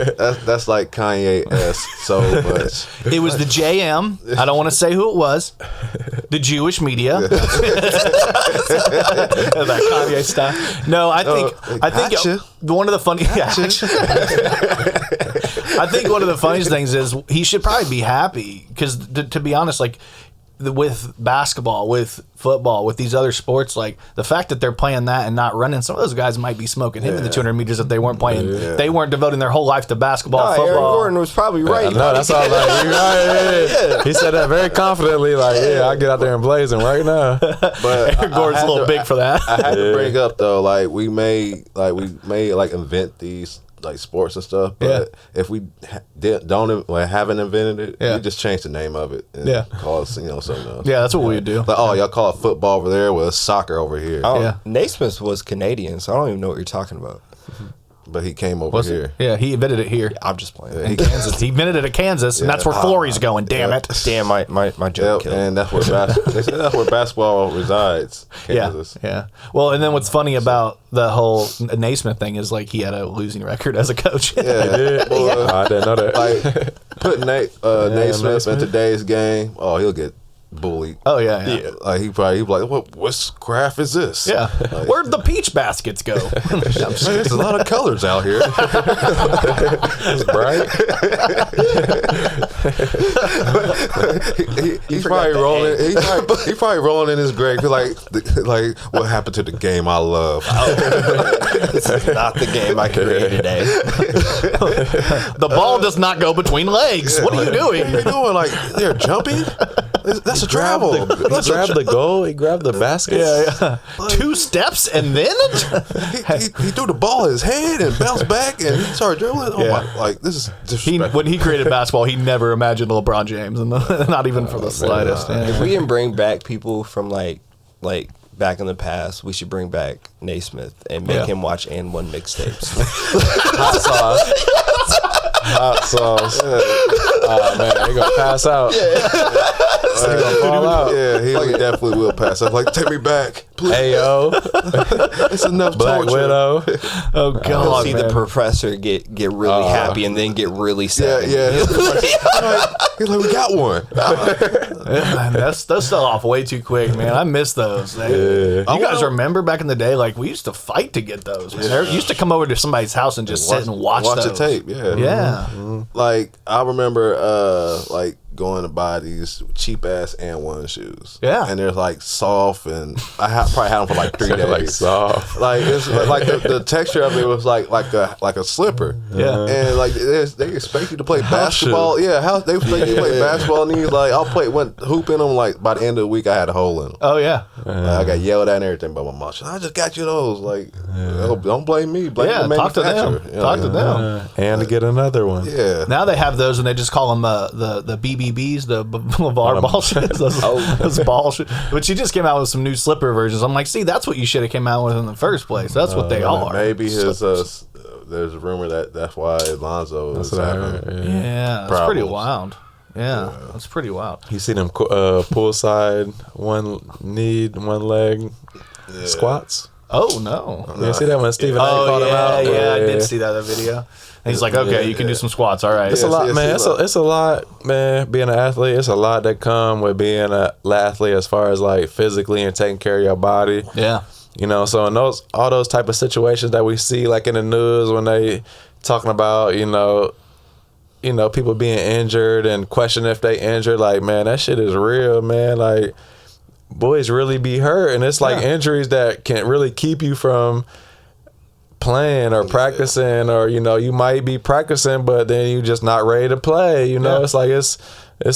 that's like Kanye so much. It was the JM. I don't want to say who it was. The Jewish media. That Kanye stuff. No, I think one of the funny. I think one of the funniest things is he should probably be happy because to be honest, like, with basketball, with football, with these other sports, like the fact that they're playing that and not running, some of those guys might be smoking him in the 200 meters if they weren't playing. They weren't devoting their whole life to basketball, Aaron football. Gordon was probably right. No, that's all. Like, you're right, yeah. He said that very confidently. Like, I get out there and blazing right now. But Aaron Gordon's a little big for that. I had to bring up though, like we may invent these like sports and stuff, but if we haven't invented it, we just change the name of it and call it something else. Yeah, that's what we would do. Like, y'all call it football over there, well, it's soccer over here. Naismith was Canadian, so I don't even know what you're talking about. But he came over here. Yeah, he invented it here. I'm just playing. In Kansas. He invented it at Kansas, and that's where Flory's going. Damn it! Damn, my joke killed. And that's where they said that's where basketball resides. Kansas. Yeah. Well, and then what's funny about the whole Naismith thing is like he had a losing record as a coach. I didn't know that. Like put Naismith in today's game, he'll get bullied. Oh yeah. Like he'd be like, what graph is this? Yeah. Like, Where'd the peach baskets go? man, there's a lot of colors out here. It's bright. He's probably rolling. He's probably rolling in his grave. Like what happened to the game I love? This is not the game I created today. The ball does not go between legs. What are you doing? What are you doing? Like they're jumping? That's a travel. He grabbed the goal. He grabbed the basket. Yeah. 2 steps and then he threw the ball in his hand and bounced back and he started dribbling. Oh my! Like this is disrespectful. when he created basketball, he never imagined LeBron James, and not even for the slightest. If we can bring back people from like back in the past, we should bring back Naismith and make him watch and one mixtapes. Hot sauce. Hot sauce. Oh man, he gonna pass out. He gonna fall out. Yeah, he definitely will pass. I'm like, take me back, please. Ayo, It's enough Black torture. Widow. Oh You'll God, see the professor get really happy and then get really sad. Yeah. He's like, we got one. man, those fell off way too quick, man. I miss those. You guys remember back in the day? Like we used to fight to get those. Man. They used to come over to somebody's house and just sit and watch the those. tape. Yeah. Like I remember, like going to buy these cheap ass and shoes. Yeah. And they're like soft, and I probably had them for like 3 days. Like soft. Like it's like the texture of it was like a slipper. Yeah. And like they expect you to play basketball. Yeah. They expect you to play basketball, and you like went hooping them. Like by the end of the week, I had a hole in them. Oh yeah. I got yelled at and everything by my mom. I just got you those. Like, don't blame me. Blame the Talk to them. manufacturer. You know, Talk to them. And to get another one. Yeah. Now they have those, and they just call them the BBBs, the Boulevard ball shoes. Those ball shoes. But she just came out with some new slipper versions. I'm like, see, that's what you should have came out with in the first place. That's what they are. Maybe there's a rumor that's why Alonzo is having. Yeah, that's pretty wild. Yeah, that's pretty wild. You see them poolside, one knee, one leg squats? Oh no! You see that when Stephen A. called him out? Yeah, I did see that video. And he's like, okay, you can do some squats. All right. It's a lot, man. It's a lot, man. Being an athlete, it's a lot that come with being an athlete as far as like physically and taking care of your body. Yeah. You know, so in all those type of situations that we see, like in the news when they talking about, you know, people being injured and questioning if they injured, like, man, that shit is real, man. Like, boys really be hurt, and it's like injuries that can really keep you from playing or practicing, or you might be practicing but then you just not ready to play. It's like it's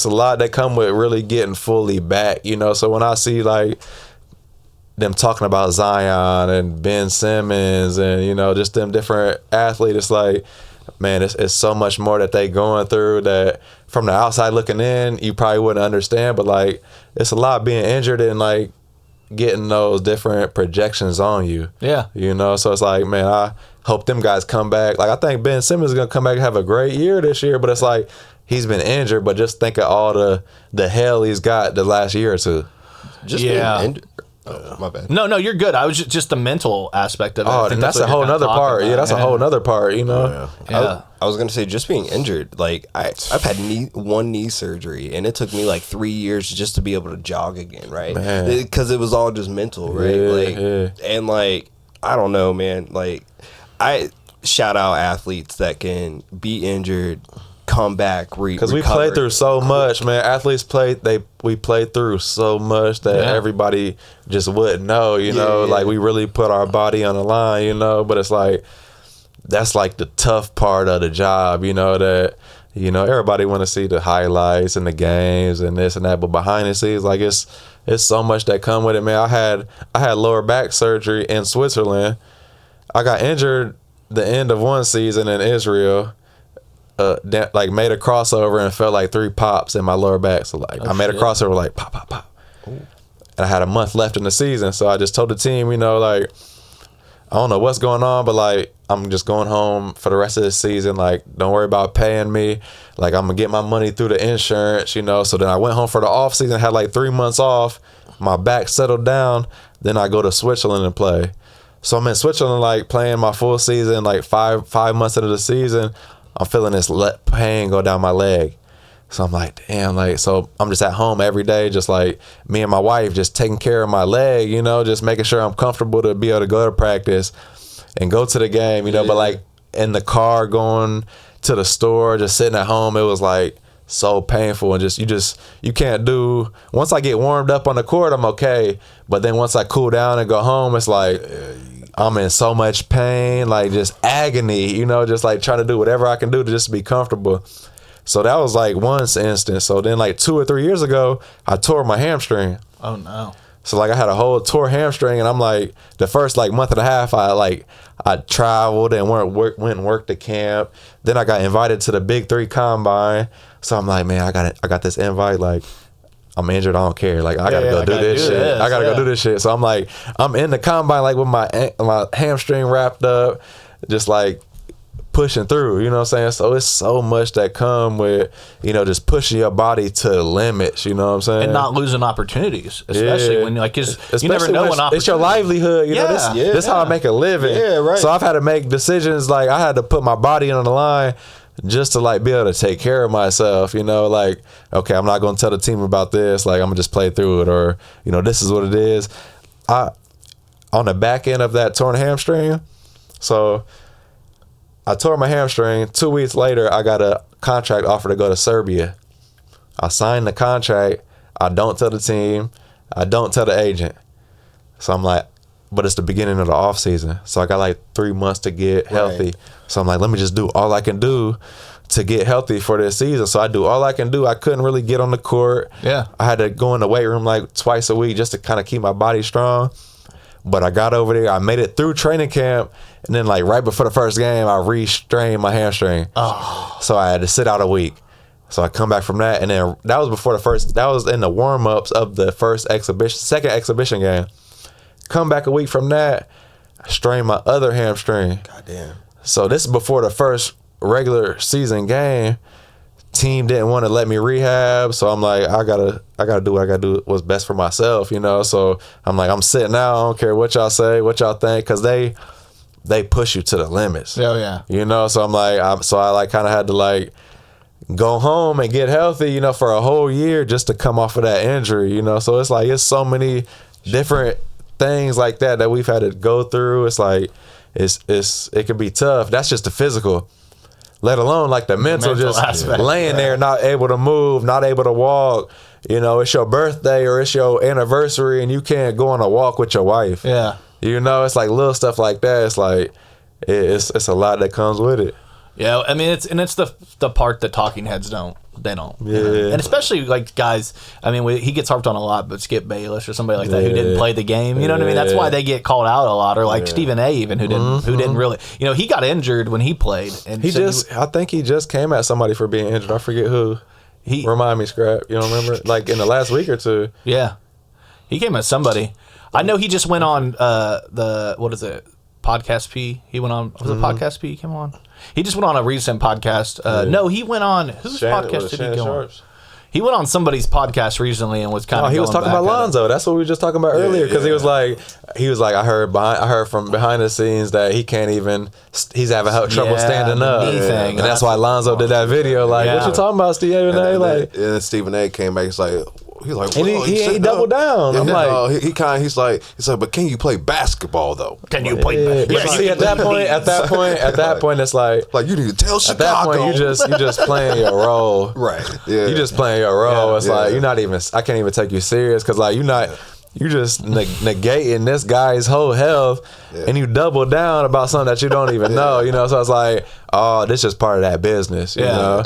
a lot that come with really getting fully back. So when I see like them talking about Zion and Ben Simmons and just them different athletes, it's like, man, it's so much more that they going through that from the outside looking in you probably wouldn't understand, but like it's a lot being injured and like getting those different projections on you. Yeah. So it's like, man, I hope them guys come back. Like I think Ben Simmons is gonna come back and have a great year this year, but it's like he's been injured, but just think of all the hell he's got the last year or two. Just being injured. Oh, my bad. No, you're good. I was just the mental aspect of it. Oh, and that's a whole nother part. Yeah, that's a whole nother part, Yeah. I was gonna say just being injured. Like I've had one knee surgery, and it took me like 3 years just to be able to jog again, right? Because it was all just mental, right? And like I don't know, man. Like I shout out athletes that can be injured, come back. Because we played through so much, man. Athletes we played through so much that everybody just wouldn't know, you know. Like, we really put our body on the line, you know. But it's like, that's like the tough part of the job, you know, that, you know, everybody want to see the highlights and the games and this and that, but behind the scenes, like, it's so much that come with it, man. I had lower back surgery in Switzerland. I got injured the end of one season in Israel. Like, made a crossover and felt like 3 pops in my lower back. So, like, I made a crossover, like, pop, pop, pop. Ooh. And I had a month left in the season. So I just told the team, you know, like, I don't know what's going on, but, like, I'm just going home for the rest of the season. Like, don't worry about paying me. Like, I'm going to get my money through the insurance, you know. So then I went home for the off season, had like 3 months off. My back settled down. Then I go to Switzerland and play. So I'm in Switzerland, like, playing my full season, like five months into the season. I'm feeling this pain go down my leg. So I'm like, damn, like, so I'm just at home every day, just like me and my wife, just taking care of my leg, you know, just making sure I'm comfortable to be able to go to practice and go to the game, you know, but like in the car going to the store, just sitting at home, it was like so painful. And you can't do, once I get warmed up on the court, I'm okay. But then once I cool down and go home, it's like, I'm in so much pain, like just agony, you know, just like trying to do whatever I can do to just be comfortable. So that was like one instance. So then like 2 or 3 years ago, I tore my hamstring. Oh no. So like I had a whole tore hamstring, and I'm like, the first like month and a half, I traveled and went and worked the camp. Then I got invited to the Big 3 combine. So I'm like, man, I got this invite, like, I'm injured, I don't care. Like, I gotta go do this shit. I gotta go do this shit. So I'm like, I'm in the combine, like, with my hamstring wrapped up, just like pushing through, you know what I'm saying? So it's so much that come with, you know, just pushing your body to limits, you know what I'm saying? And not losing opportunities, especially when, like, cause you never know when it's your livelihood, you know, this how I make a living. Yeah, right. So I've had to make decisions, like, I had to put my body on the line just to, like, be able to take care of myself, you know, like, okay, I'm not going to tell the team about this, like, I'm going to just play through it, or, you know, this is what it is. On the back end of that torn hamstring, so I tore my hamstring. 2 weeks later, I got a contract offer to go to Serbia. I signed the contract. I don't tell the team. I don't tell the agent. So I'm like, but it's the beginning of the off season. So I got like 3 months to get healthy. Right. So I'm like, let me just do all I can do to get healthy for this season. So I do all I can do. I couldn't really get on the court. Yeah. I had to go in the weight room like twice a week just to kind of keep my body strong. But I got over there. I made it through training camp. And then, like, right before the first game, I re-strained my hamstring. Oh. So I had to sit out a week. So I come back from that. And then that was before that was in the warm-ups of the second exhibition game. Come back a week from that, I strained my other hamstring. Goddamn. So this is before the first regular season game. Team didn't want to let me rehab, so I'm like, I gotta do what I gotta do what's best for myself, you know. So I'm like, I'm sitting out. I don't care what y'all say, what y'all think, because they push you to the limits. Oh yeah. You know, so I'm like, I like kind of had to like go home and get healthy, you know, for a whole year just to come off of that injury, you know. So it's like, it's so many different things like that we've had to go through. It's like it can be tough. That's just the physical, let alone like the mental just aspect, laying there not able to move, not able to walk. You know, it's your birthday or it's your anniversary and you can't go on a walk with your wife. Yeah, you know, it's like little stuff like that. It's like it's a lot that comes with it. Yeah, I mean, it's the part that talking heads don't. They don't. Yeah. You know? And especially, like, guys, I mean, he gets harped on a lot, but Skip Bayless or somebody like that who didn't play the game, you know what I mean? That's why they get called out a lot. Or like Stephen A. even, who didn't really, you know, he got injured when he played. And I think he just came at somebody for being injured. I forget who. Remind me, Scrap. You don't remember? Like in the last week or two. Yeah. He came at somebody. I know he just went on what is it? Podcast P. He went on, was it Podcast P he came on? He just went on a recent podcast. No, he went on, whose podcast did he go on? He went on somebody's podcast recently and was kind of. He was talking about Lonzo. That's what we were just talking about earlier. Because he was like, I heard from behind the scenes that he can't even. He's having trouble standing up, and that's why Lonzo did that video. Like, what you talking about, Stephen A? Like, and then Stephen A. came back. He's like, He's like, and he ain't doubled down. I'm like, he's like, but can you play basketball though? Can you play? Yeah, see, at that point, it's like you need to tell Chicago. At that point, you just playing your role, right? Yeah, you just playing your role. It's like you're not even. I can't even take you serious because like you're not. You just negating this guy's whole health, and you double down about something that you don't even know. You know, so it's like, oh, this is part of that business. You know,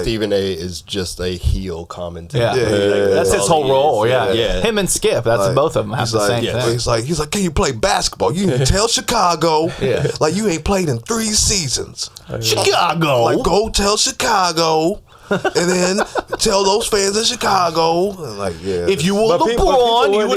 Stephen A. is just a heel commentator. That's his whole role. Yeah, him and Skip. That's like, both of them have the same thing. He's like, can you play basketball? You need to tell Chicago. Like you ain't played in 3 seasons. Chicago. Like go tell Chicago. And then tell those fans in Chicago, like, if you were LeBron, you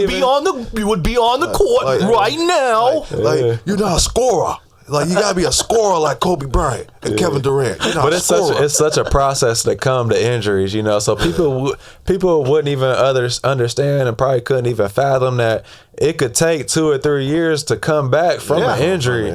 would be on the court right now. Like you're not a scorer. Like you gotta be a scorer like Kobe Bryant and Kevin Durant. But it's such a process to come to injuries, you know. So people wouldn't even understand and probably couldn't even fathom that it could take 2 or 3 years to come back from an injury.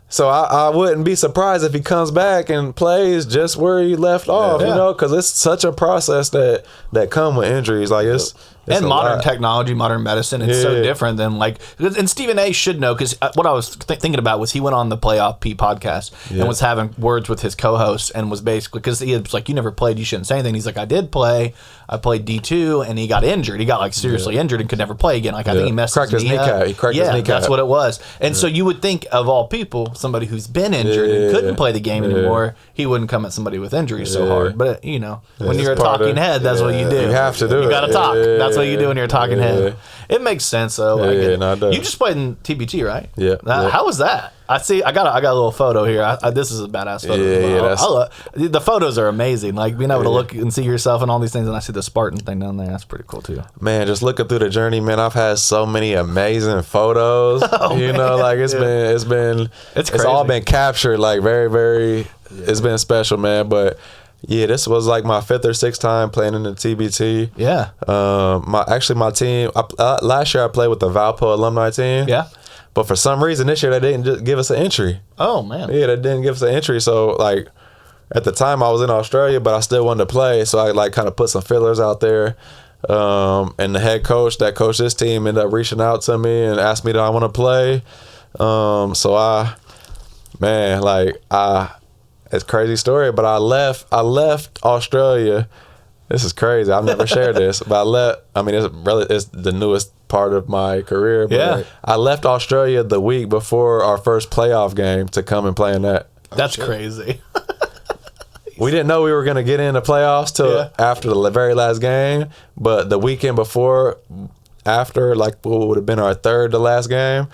So I wouldn't be surprised if he comes back and plays just where he left off, you know, because it's such a process that come with injuries. Like it's and modern technology, modern medicine, it's so different than like. And Stephen A. should know because what I was thinking about was he went on the Playoff P podcast and was having words with his co-host and was basically because he was like, "You never played, you shouldn't say anything." He's like, "I did play. I played D2, and he got injured. He got like seriously injured and could never play again. Like I think he messed his kneecap. He cracked his kneecap. That's what it was. And so you would think of all people, somebody who's been injured and couldn't play the game anymore, he wouldn't come at somebody with injuries so hard. But you know, when you're a talking head, that's what you do. You have to do it. You got to talk. That's what you do when you're a talking head. It makes sense though. You just played in TBT, right? Yeah. How was that? I see. I got a little photo here. This is a badass photo. The photos are amazing. Like being able to look and see yourself and all these things. And I see the Spartan thing down there. That's pretty cool too. Man, just looking through the journey, man. I've had so many amazing photos. Know, like it's all been captured. Like very, very. It's been special, man. But yeah, this was like my 5th or 6th time playing in the TBT. Yeah. My team. Last year I played with the Valpo alumni team. Yeah. But for some reason this year they didn't just give us an entry. Oh man. Yeah, they didn't give us an entry. So like at the time I was in Australia, but I still wanted to play. So I like kind of put some fillers out there. And the head coach that coached this team ended up reaching out to me and asked me, do I want to play? It's a crazy story, but I left Australia. This is crazy. I've never shared this, but I left. I mean, it's the newest part of my career. But I left Australia the week before our first playoff game to come and play in that. That's crazy. We didn't know we were going to get in the playoffs till after the very last game, but the weekend before, after like what would have been our 3rd to last game,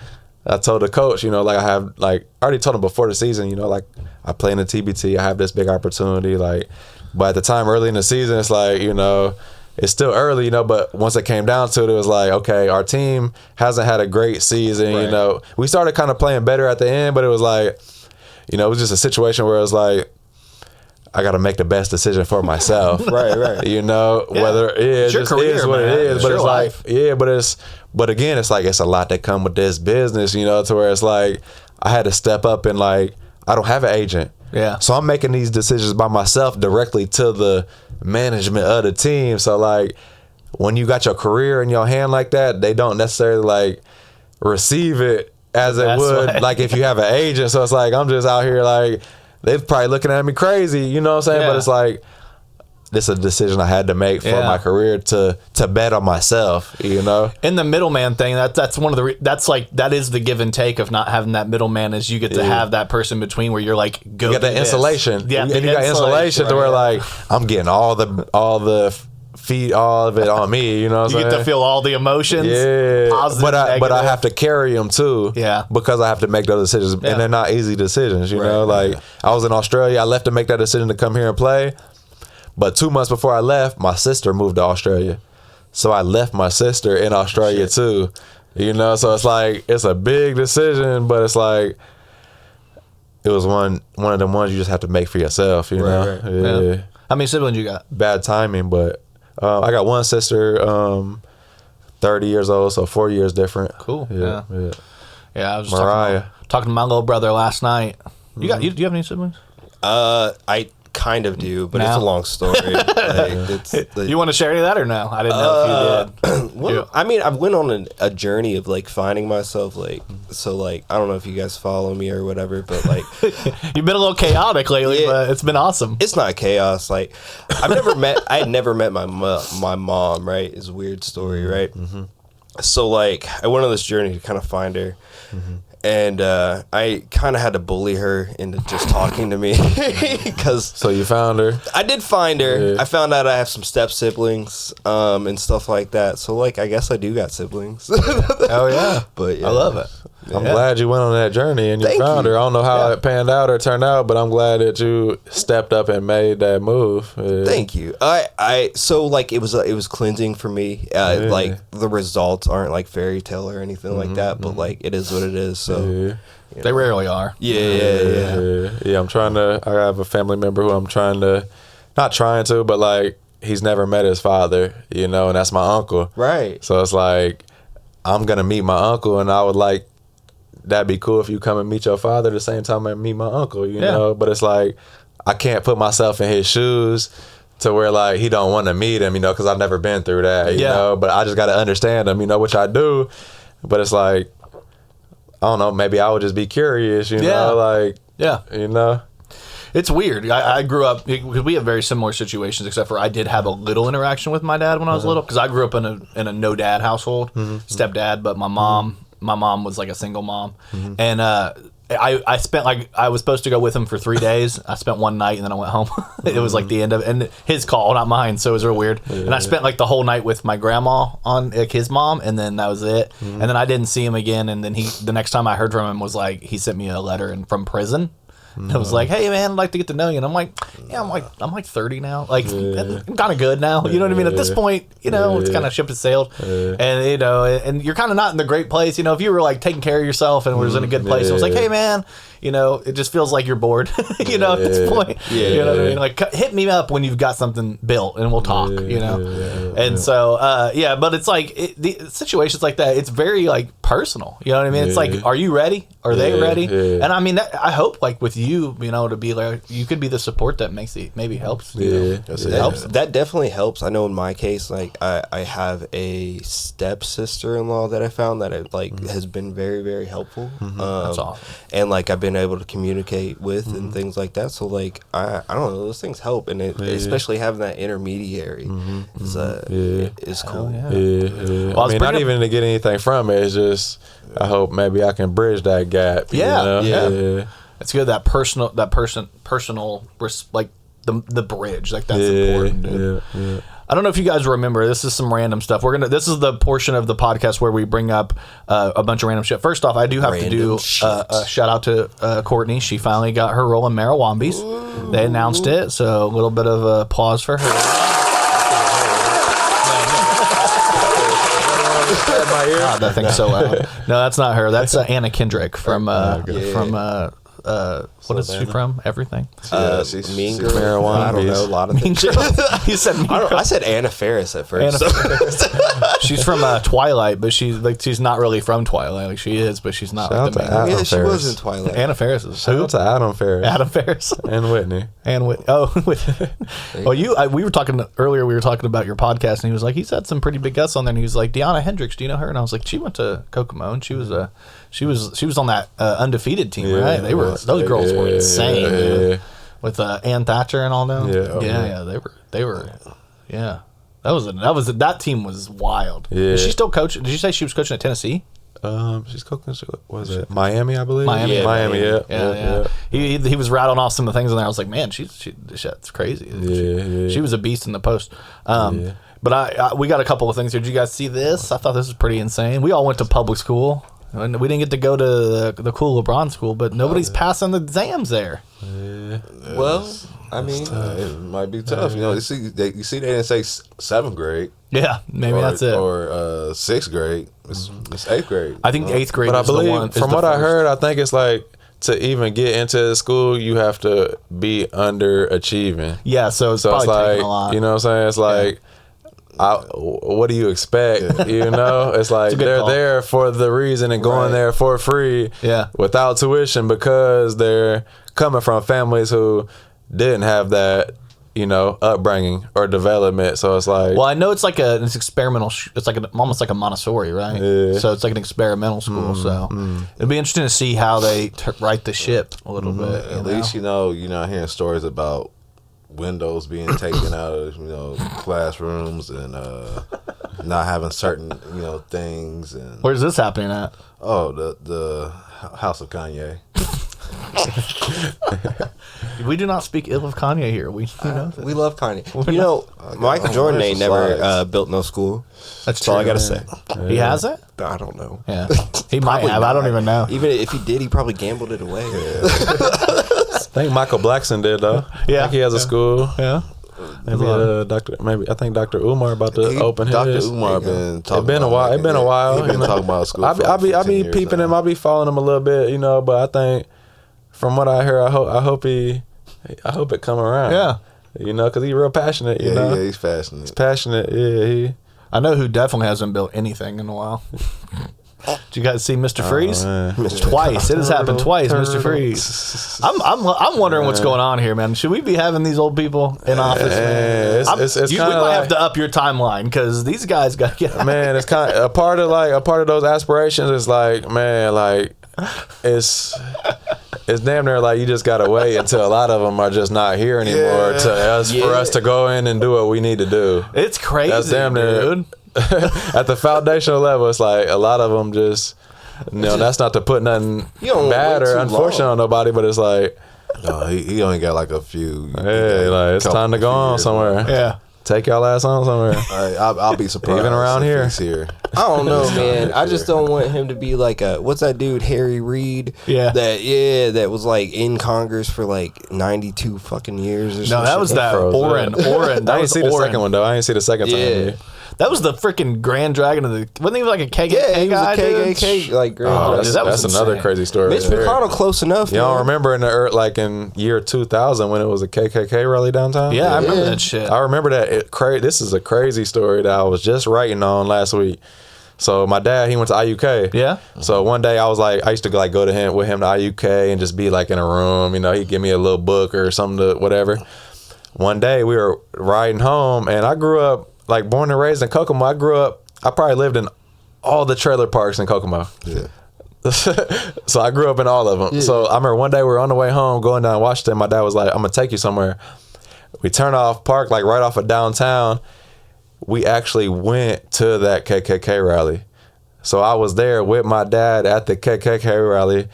I told the coach, you know, like I already told him before the season, you know, like I play in the TBT, I have this big opportunity, like. But at the time, early in the season, it's like, you know, it's still early, you know, but once it came down to it, it was like, okay, our team hasn't had a great season, you know. We started kind of playing better at the end, but it was like, you know, it was just a situation where it was like, I got to make the best decision for myself. Right. You know, whether it just career, is what man. it is. It's but your it's life. like, but again, it's like, it's a lot that come with this business, you know, to where it's like, I had to step up and like, I don't have an agent. Yeah. So I'm making these decisions by myself directly to the management of the team. So like when you got your career in your hand like that, they don't necessarily like receive it as it would like if you have an agent. So it's like I'm just out here like they're probably looking at me crazy, you know what I'm saying? But it's like this is a decision I had to make for my career to bet on myself, you know. In the middleman thing, that's one of the that is the give and take of not having that middleman is you get to have that person between where you're like go. You got that insulation, and you got insulation to where like I'm getting all the feed all of it on me, you know what I'm saying? You get to feel all the emotions. Yeah, positive, but I have to carry them too. Yeah, because I have to make those decisions, and they're not easy decisions. You know, like I was in Australia, I left to make that decision to come here and play. But 2 months before I left, my sister moved to Australia. So I left my sister in Australia too. You know, so it's like, it's a big decision, but it's like, it was one of them ones you just have to make for yourself, you know? Yeah. How many siblings you got? Bad timing, but I got one sister, 30 years old, so 4 years different. Cool. Yeah. I was just Mariah. talking to my little brother last night. Do you have any siblings? kind of do, but Now? it's a long story. You want to share any of that or no? I didn't know if you did. Well, I mean, I went on a journey of like finding myself, like, so like, I don't know if you guys follow me or whatever, but like, You've been a little chaotic lately, Yeah. but it's been awesome. it's not chaos. Like, I had never met my mom, right? It's a weird story, right? So like, I went on this journey to kind of find her. And I kind of had to bully her into just talking to me because. So you found her. I did find her. Yeah. I found out I have some step siblings and stuff like that. So like, I guess I do got siblings. Oh yeah, But yeah. I love it. I'm glad you went on that journey and you Thank found you. her. I don't know how Yeah. it panned out or turned out, but I'm glad that you stepped up and made that move. Yeah. Thank you. So like it was cleansing for me. Like the results aren't like fairy tale or anything like that, but like it is what it is. So They rarely are. yeah. I'm trying to. I have a family member who I'm trying to, not trying to, but like he's never met his father, you know, and that's my uncle. Right. So it's like I'm gonna meet my uncle, and I would like that'd be cool if you come and meet your father the same time I meet my uncle, you know. But it's like I can't put myself in his shoes to where like he don't want to meet him, you know, because I've never been through that, you know. But I just got to understand him, you know, which I do. But it's like I don't know, maybe I would just be curious, you know, like you know. It's weird. I grew up because we have very similar situations, except for I did have a little interaction with my dad when I was little, because I grew up in a no dad household, stepdad, but my mom was like a single mom, and I spent like I was supposed to go with him for 3 days. I spent one night and then I went home. It was like the end of it, and his call, not mine, so it was real weird. And I spent like the whole night with my grandma on like his mom, and then that was it. And then I didn't see him again. And then the next time I heard from him was like he sent me a letter from prison. It was like, hey man, I'd like to get to know you. And I'm like, yeah, I'm like 30 now. Like I'm kind of good now. You know what I mean? At this point, you know, it's kind of ship has sailed. And you know, and you're kind of not in the great place. You know, if you were like taking care of yourself and was in a good place, it was like, hey man, you know, it just feels like you're bored. You know, at this point, you know what I mean? Like hit me up when you've got something built and we'll talk. You know, and so but it's like the situations like that. It's very like personal. You know what I mean? It's like, are you ready? Are they ready? And I mean, I hope like with you know, to be like, you could be the support that maybe helps. You know? It helps. That definitely helps. I know in my case, like I have a stepsister-in-law that I found that it like has been very, very helpful. That's awesome. And like I've been able to communicate with and things like that. So like I don't know, those things help, and especially having that intermediary is cool. Well, I mean, not even to get anything from it. It's just I hope maybe I can bridge that gap. Yeah, you know? It's good that personal like the bridge, like that's important, dude. I don't know if you guys remember. This is some random stuff. This is the portion of the podcast where we bring up a bunch of random shit. First off, I do have to do a shout out to Courtney. She finally got her role in Marawambies. They announced it, so a little bit of applause for her. God, that thing's so loud. No, that's not her. That's Anna Kendrick from what is she from? Everything. She's Mean Girl. Marijuana. I don't know a lot of things. You said Mean Girl. I said Anna Faris at first. She's from Twilight, but she's not really from Twilight. Like she is, but she's not. Shout like out to Adam Yeah, she Ferris. was in Twilight. Anna Faris is Shout out to Adam Ferris. Adam Ferris And Whitney. and Whitney. We were talking earlier. We were talking about your podcast, and he was like, he's had some pretty big guests on there. And he was like, Deanna Hendricks, do you know her? And I was like, she went to Kokomo, and she was on that undefeated team, right? Those girls were insane, dude. With Ann Thatcher and all them. They were. That team was wild. Yeah. Is she still coaching? Did you say she was coaching at Tennessee? She's coaching. Was it Miami? I believe. Miami. Yeah, Miami. Yeah. He was rattling off some of the things in there. I was like, man, that's crazy. She was a beast in the post. But we got a couple of things here. Did you guys see this? I thought this was pretty insane. We all went to public school. And we didn't get to go to the cool LeBron school, but nobody's passing the exams there. Well, I mean, It might be tough. You know, you see, they didn't say 7th grade. Yeah, maybe that's it. Or 6th grade. It's 8th grade. I think 8th grade But I is the believe, one. from what I heard, I think it's like to even get into the school, you have to be underachieving. Yeah, so it's So probably it's like, taking a lot. you know what I'm saying? It's like, what do you expect? You know, it's like It's a good they're call. there for the reason and going there for free, Yeah. without tuition, because they're coming from families who didn't have that, upbringing or development. So it's like, well, I know it's like it's experimental. It's like almost like a Montessori, right? Yeah. So it's like an experimental school. So it'll be interesting to see how they right the ship a little bit. At least you're not hearing stories about windows being taken out of classrooms and not having certain things. And where's this happening at? Oh, the House of Kanye. We do not speak ill of Kanye here. We we love Kanye. Michael Jordan ain't never built no school. That's all I true. gotta say. He has it? I don't know. Yeah. He might have. I don't even know. Even if he did, he probably gambled it away. I think Michael Blackson did though. Yeah. I think he has a school. Yeah. Maybe I think Dr. Umar about to open his. Dr. Umar been talking. It's been a while. It's been a while. He's been talking about school. I be peeping him. I be following him a little bit, But I think from what I hear, I hope it come around. Yeah. Because he's real passionate. Yeah, he's passionate. He's passionate. Yeah, I know who definitely hasn't built anything in a while. Did you guys see Mr. Freeze? Twice. It has happened twice, Mr. Freeze. I'm wondering what's going on here, man. Should we be having these old people in office? Man? We might have to up your timeline because these guys got to get out. Man, it's kind of a part of those aspirations is like, man, like it's damn near like you just gotta wait until a lot of them are just not here anymore for us to go in and do what we need to do. It's crazy. That's damn near, dude. At the foundational level, it's like a lot of them just, that's not to put nothing bad or unfortunate on nobody, but it's like, no, he only got like a few. Hey, like it's time to go on somewhere. Yeah. Take y'all ass on somewhere. I'll be surprised. Even around here. I don't know, man. I just don't want him to be like what's that dude, Harry Reid? Yeah. That was like in Congress for like 92 fucking years or something. No, that was that Oren. I didn't see the second one though. I didn't see the second time. Yeah. That was the freaking Grand Dragon of the. Wasn't he like a KKK he was guy? a KKK like Grand Dragon. That's another crazy story. Mitch McConnell close enough. Y'all remember in year 2000 when it was a KKK rally downtown? Yeah, I remember that shit. I remember that. This is a crazy story that I was just writing on last week. So my dad, he went to IUK. Yeah. So one day I used to go to him with him to IUK and just be like in a room. He'd give me a little book or something whatever. One day we were riding home, and I grew up. Like born and raised in Kokomo, I probably lived in all the trailer parks in Kokomo. Yeah. So I grew up in all of them. Yeah. So I remember one day we were on the way home going down Washington. My dad was like, I'm going to take you somewhere. We turned off park, like right off of downtown. We actually went to that KKK rally. So I was there with my dad at the KKK rally.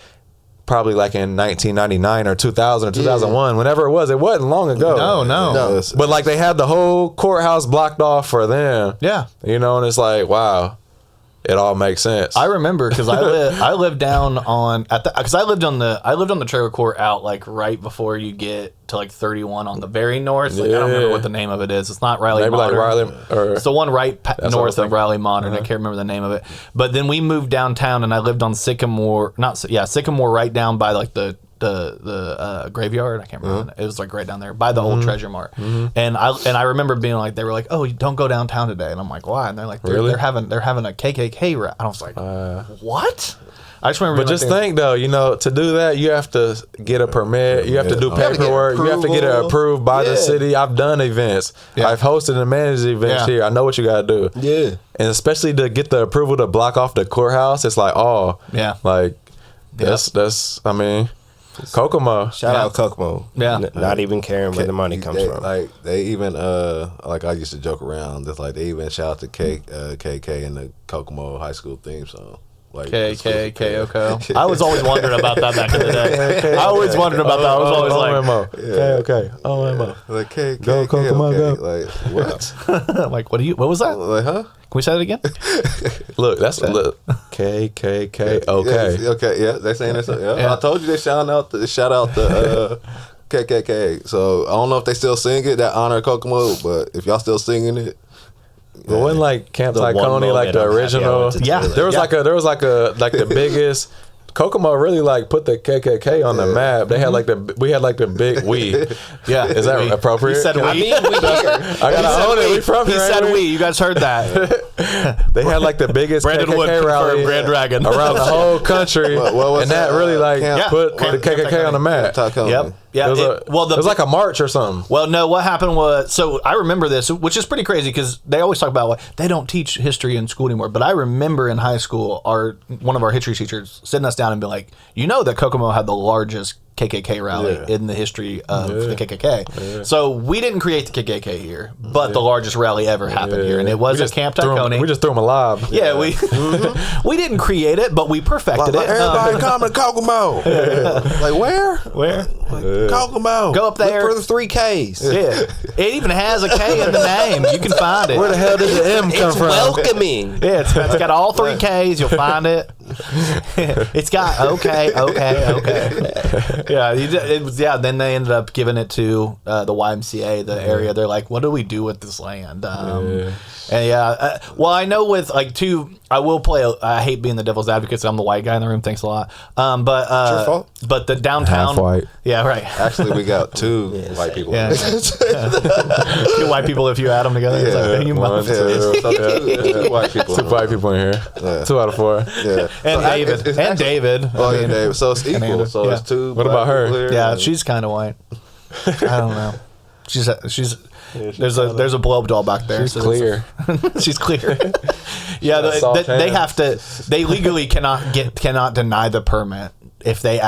Probably like in 1999 or 2000 or 2001, whenever it wasn't long ago. No. But like they had the whole courthouse blocked off for them. Yeah. And it's like, wow, it all makes sense. I remember because I lived down on because I lived on the trailer court out like right before you get to like 31 on the very north. Like, I don't remember what the name of it is. It's not Riley. Maybe Modern. Like Riley. Or it's the one right north of Riley Modern. I can't remember the name of it. But then we moved downtown, and I lived on Sycamore. Sycamore, right down by like the graveyard. I can't remember. It was like right down there by the old Treasure Mart. And I remember being like, they were like, oh, you don't go downtown today. And I'm like, why? And they're like, they're having a KKK rally. And I was like, what? I just remember. But just think though, to do that, you have to get a permit. You have to do paperwork. You have to get it approved by the city. I've done events. Yeah. I've hosted and managed events here. I know what you got to do. Yeah. And especially to get the approval to block off the courthouse, it's like, that's. I mean. Kokomo. Shout out Kokomo. Yeah. Not even caring where the money comes from. Like they even like I used to joke around. Just like they even shout out to KK in the Kokomo High School theme song. Like KKKOK. I was always wondering about that back in the day. I always wondered about that. I was always like, KK. OMO. Like KK. Go Kokomo, go. Like what? Like what was that? Like huh? Can we say it again? Look, that's KKK. Okay, yeah, they saying that. Yeah. I told you they shout out the KKK. So I don't know if they still sing it, that honor Kokomo, but if y'all still singing it. It wasn't like Camp Tycone, like the original. Yeah, there was like the biggest. Kokomo really like put the KKK on the map. They had we had the big we. Yeah, is that appropriate? He said we. I mean, we here. I gotta own it. We from here. He said we. You guys heard that. They had like the biggest Brandon Wood KKK rally Grand Dragon around the whole country, What was and that really like put the KKK on the map. Yep. Yeah. It was like a march or something. Well, no, what happened was, so I remember this, which is pretty crazy because they always talk about they don't teach history in school anymore. But I remember in high school, one of our history teachers sitting us down and be like, you know that Kokomo had the largest KKK rally in the history of the KKK. Yeah. So we didn't create the KKK here, but the largest rally ever happened here, and it was at Camp Tacony. We just threw them a lob. Yeah, we we didn't create it, but we perfected it. Everybody come to Kokomo. Like where? Where? Kokomo. Go up there. Look for the 3 Ks. Yeah, it even has a K in the name. You can find it. Where the hell did the M come It's from? welcoming. Yeah, it's got all 3 Ks. You'll find it. It's got okay. Yeah, then they ended up giving it to the YMCA, the area. They're like, what do we do with this land? And well, I know with like I will play. I hate being the devil's advocate. So I'm the white guy in the room. Thanks a lot. But your fault. But the downtown. Half white. Yeah, right. Actually, we got 2 white people. Yeah. 2 white people if you add them together. It's like, you One, motherfucker. 2 white people. 2 white people in here. Yeah. 2 out of 4. Yeah. And David. And David. Oh, yeah, David. So it's equal. Amanda. So it's 2. What about her? here. Yeah, she's kind of white. I don't know. She's there's a blow up doll back there. She's clear. She's clear. Yeah, they have to. They legally cannot deny the permit if they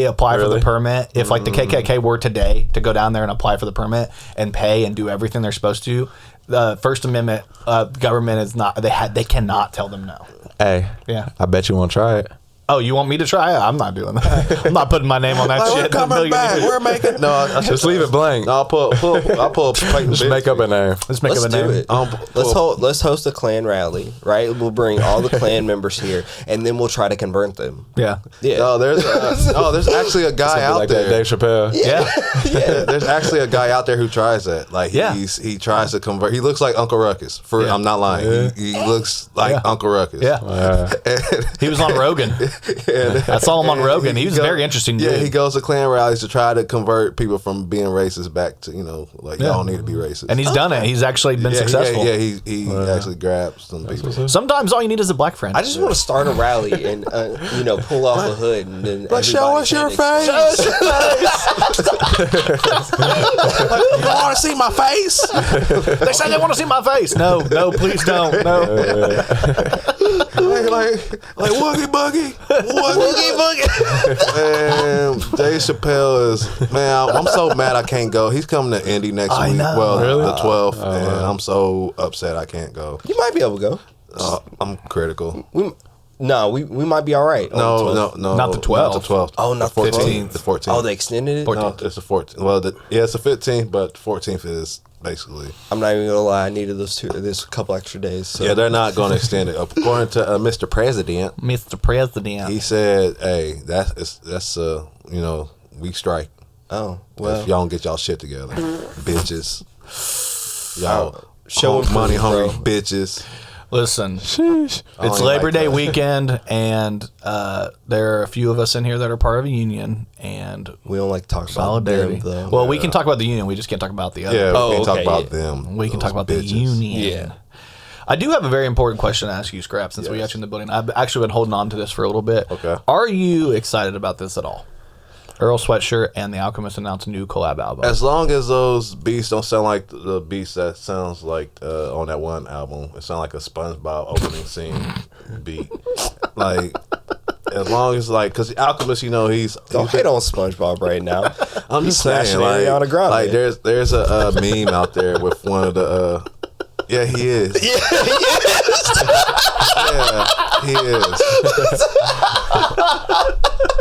apply for the permit. If like the KKK were today to go down there and apply for the permit and pay and do everything they're supposed to, the First Amendment government is not. They cannot tell them no. Hey, Yeah. I bet you won't try it. Oh, you want me to try it? I'm not doing that. I'm not putting my name on that Like, shit. we're coming back. We're making. No, I Just leave it blank. No, I'll pull a Just make up a name. Let's make Let's up a do name. it. Let's host a Klan rally, right? We'll bring all the Klan members here, and then we'll try to convert them. Yeah. Yeah. No, there's actually a guy out Like there. that Dave Chappelle. Yeah. Yeah, there's actually a guy out there who tries that. Like he tries to convert. He looks like Uncle Ruckus. I'm not lying. He looks like Uncle Ruckus. Yeah. He was on Rogan. I saw him on Rogan. He was very interesting dude. Yeah, he goes to Klan rallies to try to convert people from being racist back to, y'all don't need to be racist. And he's done it. He's actually been successful. Yeah, he actually grabs some people. Sometimes all you need is a black friend. I just want to start a rally and pull off the hood and then. But show us your face. You want to see my face? They say they want to see my face. No, please don't. No. like Woogie Boogie. Woogie Boogie. Man, Dave Chappelle is, man, I'm so mad I can't go. He's coming to Indy next week. know. Well, Really? the 12th. And I'm so upset I can't go. You might be able to go. I'm critical. We might be all right. No. Not the 12th. Not the 12th. Oh, not the 14th. The 14th. Oh, they extended it? No, it's the 14th. Well, it's the 15th, but the 14th is basically. I'm not even going to lie. I needed this couple extra days. So. Yeah, they're not going to extend it. According to Mr. President, President. he said, "Hey, that's we strike. Oh, well. If y'all don't get y'all shit together, bitches. Y'all Show money hungry bro. bitches." Listen, It's it's Labor Day weekend, and there are a few of us in here that are part of a union, and We don't like to talk about solidarity. them, though. Well, we can talk about the union. We just can't talk about the other. Yeah, Oh, we can't talk okay, about yeah. them. We can those talk about the bitches. union. Yeah. I do have a very important question to ask you, Scrap, since we got you in the building. I've actually been holding on to this for a little bit. Okay. Are you excited about this at all? Earl Sweatshirt and The Alchemist announced a new collab album. As long as those beats don't sound like the beats that sounds like on that one album, it sounds like a SpongeBob opening scene beat. Like, as long as because the Alchemist, he's Don't hate on SpongeBob right now. I'm just smashing saying, like, Ariana Grande. like there's a meme out there with one of the. Yeah, he is. Yeah, he is.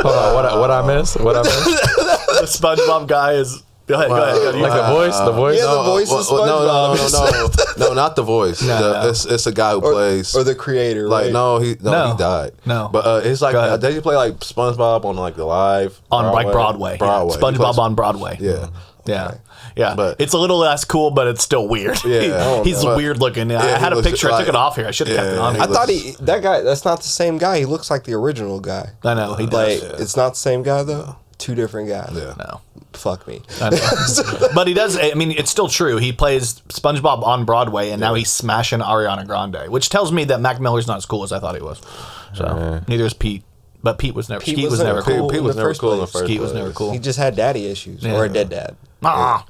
Hold on, what I miss? What I miss? The SpongeBob guy is. Go ahead. Like the voice? The voice? Yeah, the voice of SpongeBob. No, not the voice. No. It's a guy who plays. Or the creator, right? He died. No. But it's like they play like SpongeBob on like the live On Broadway. Broadway. Yeah. SpongeBob on Broadway. Yeah. Yeah. Yeah, But- it's a little less cool, but it's still weird. Yeah. He's But- weird looking. I Yeah, had he a looks picture. I took it like- off here. I should have kept it Yeah, on he here. I thought that guy, that's not the same guy. He looks like the original guy. I know he Like, does. it's not the same guy, though? two different guys. Yeah. No. Fuck me. But he does. I mean, it's still true. He plays SpongeBob on Broadway, and now he's smashing Ariana Grande, which tells me that Mac Miller's not as cool as I thought he was. So neither is Pete. But Pete was never. Skeet was never cool. Pete was never cool in the first Skeet place. was never cool. He just had daddy issues or a dead dad. But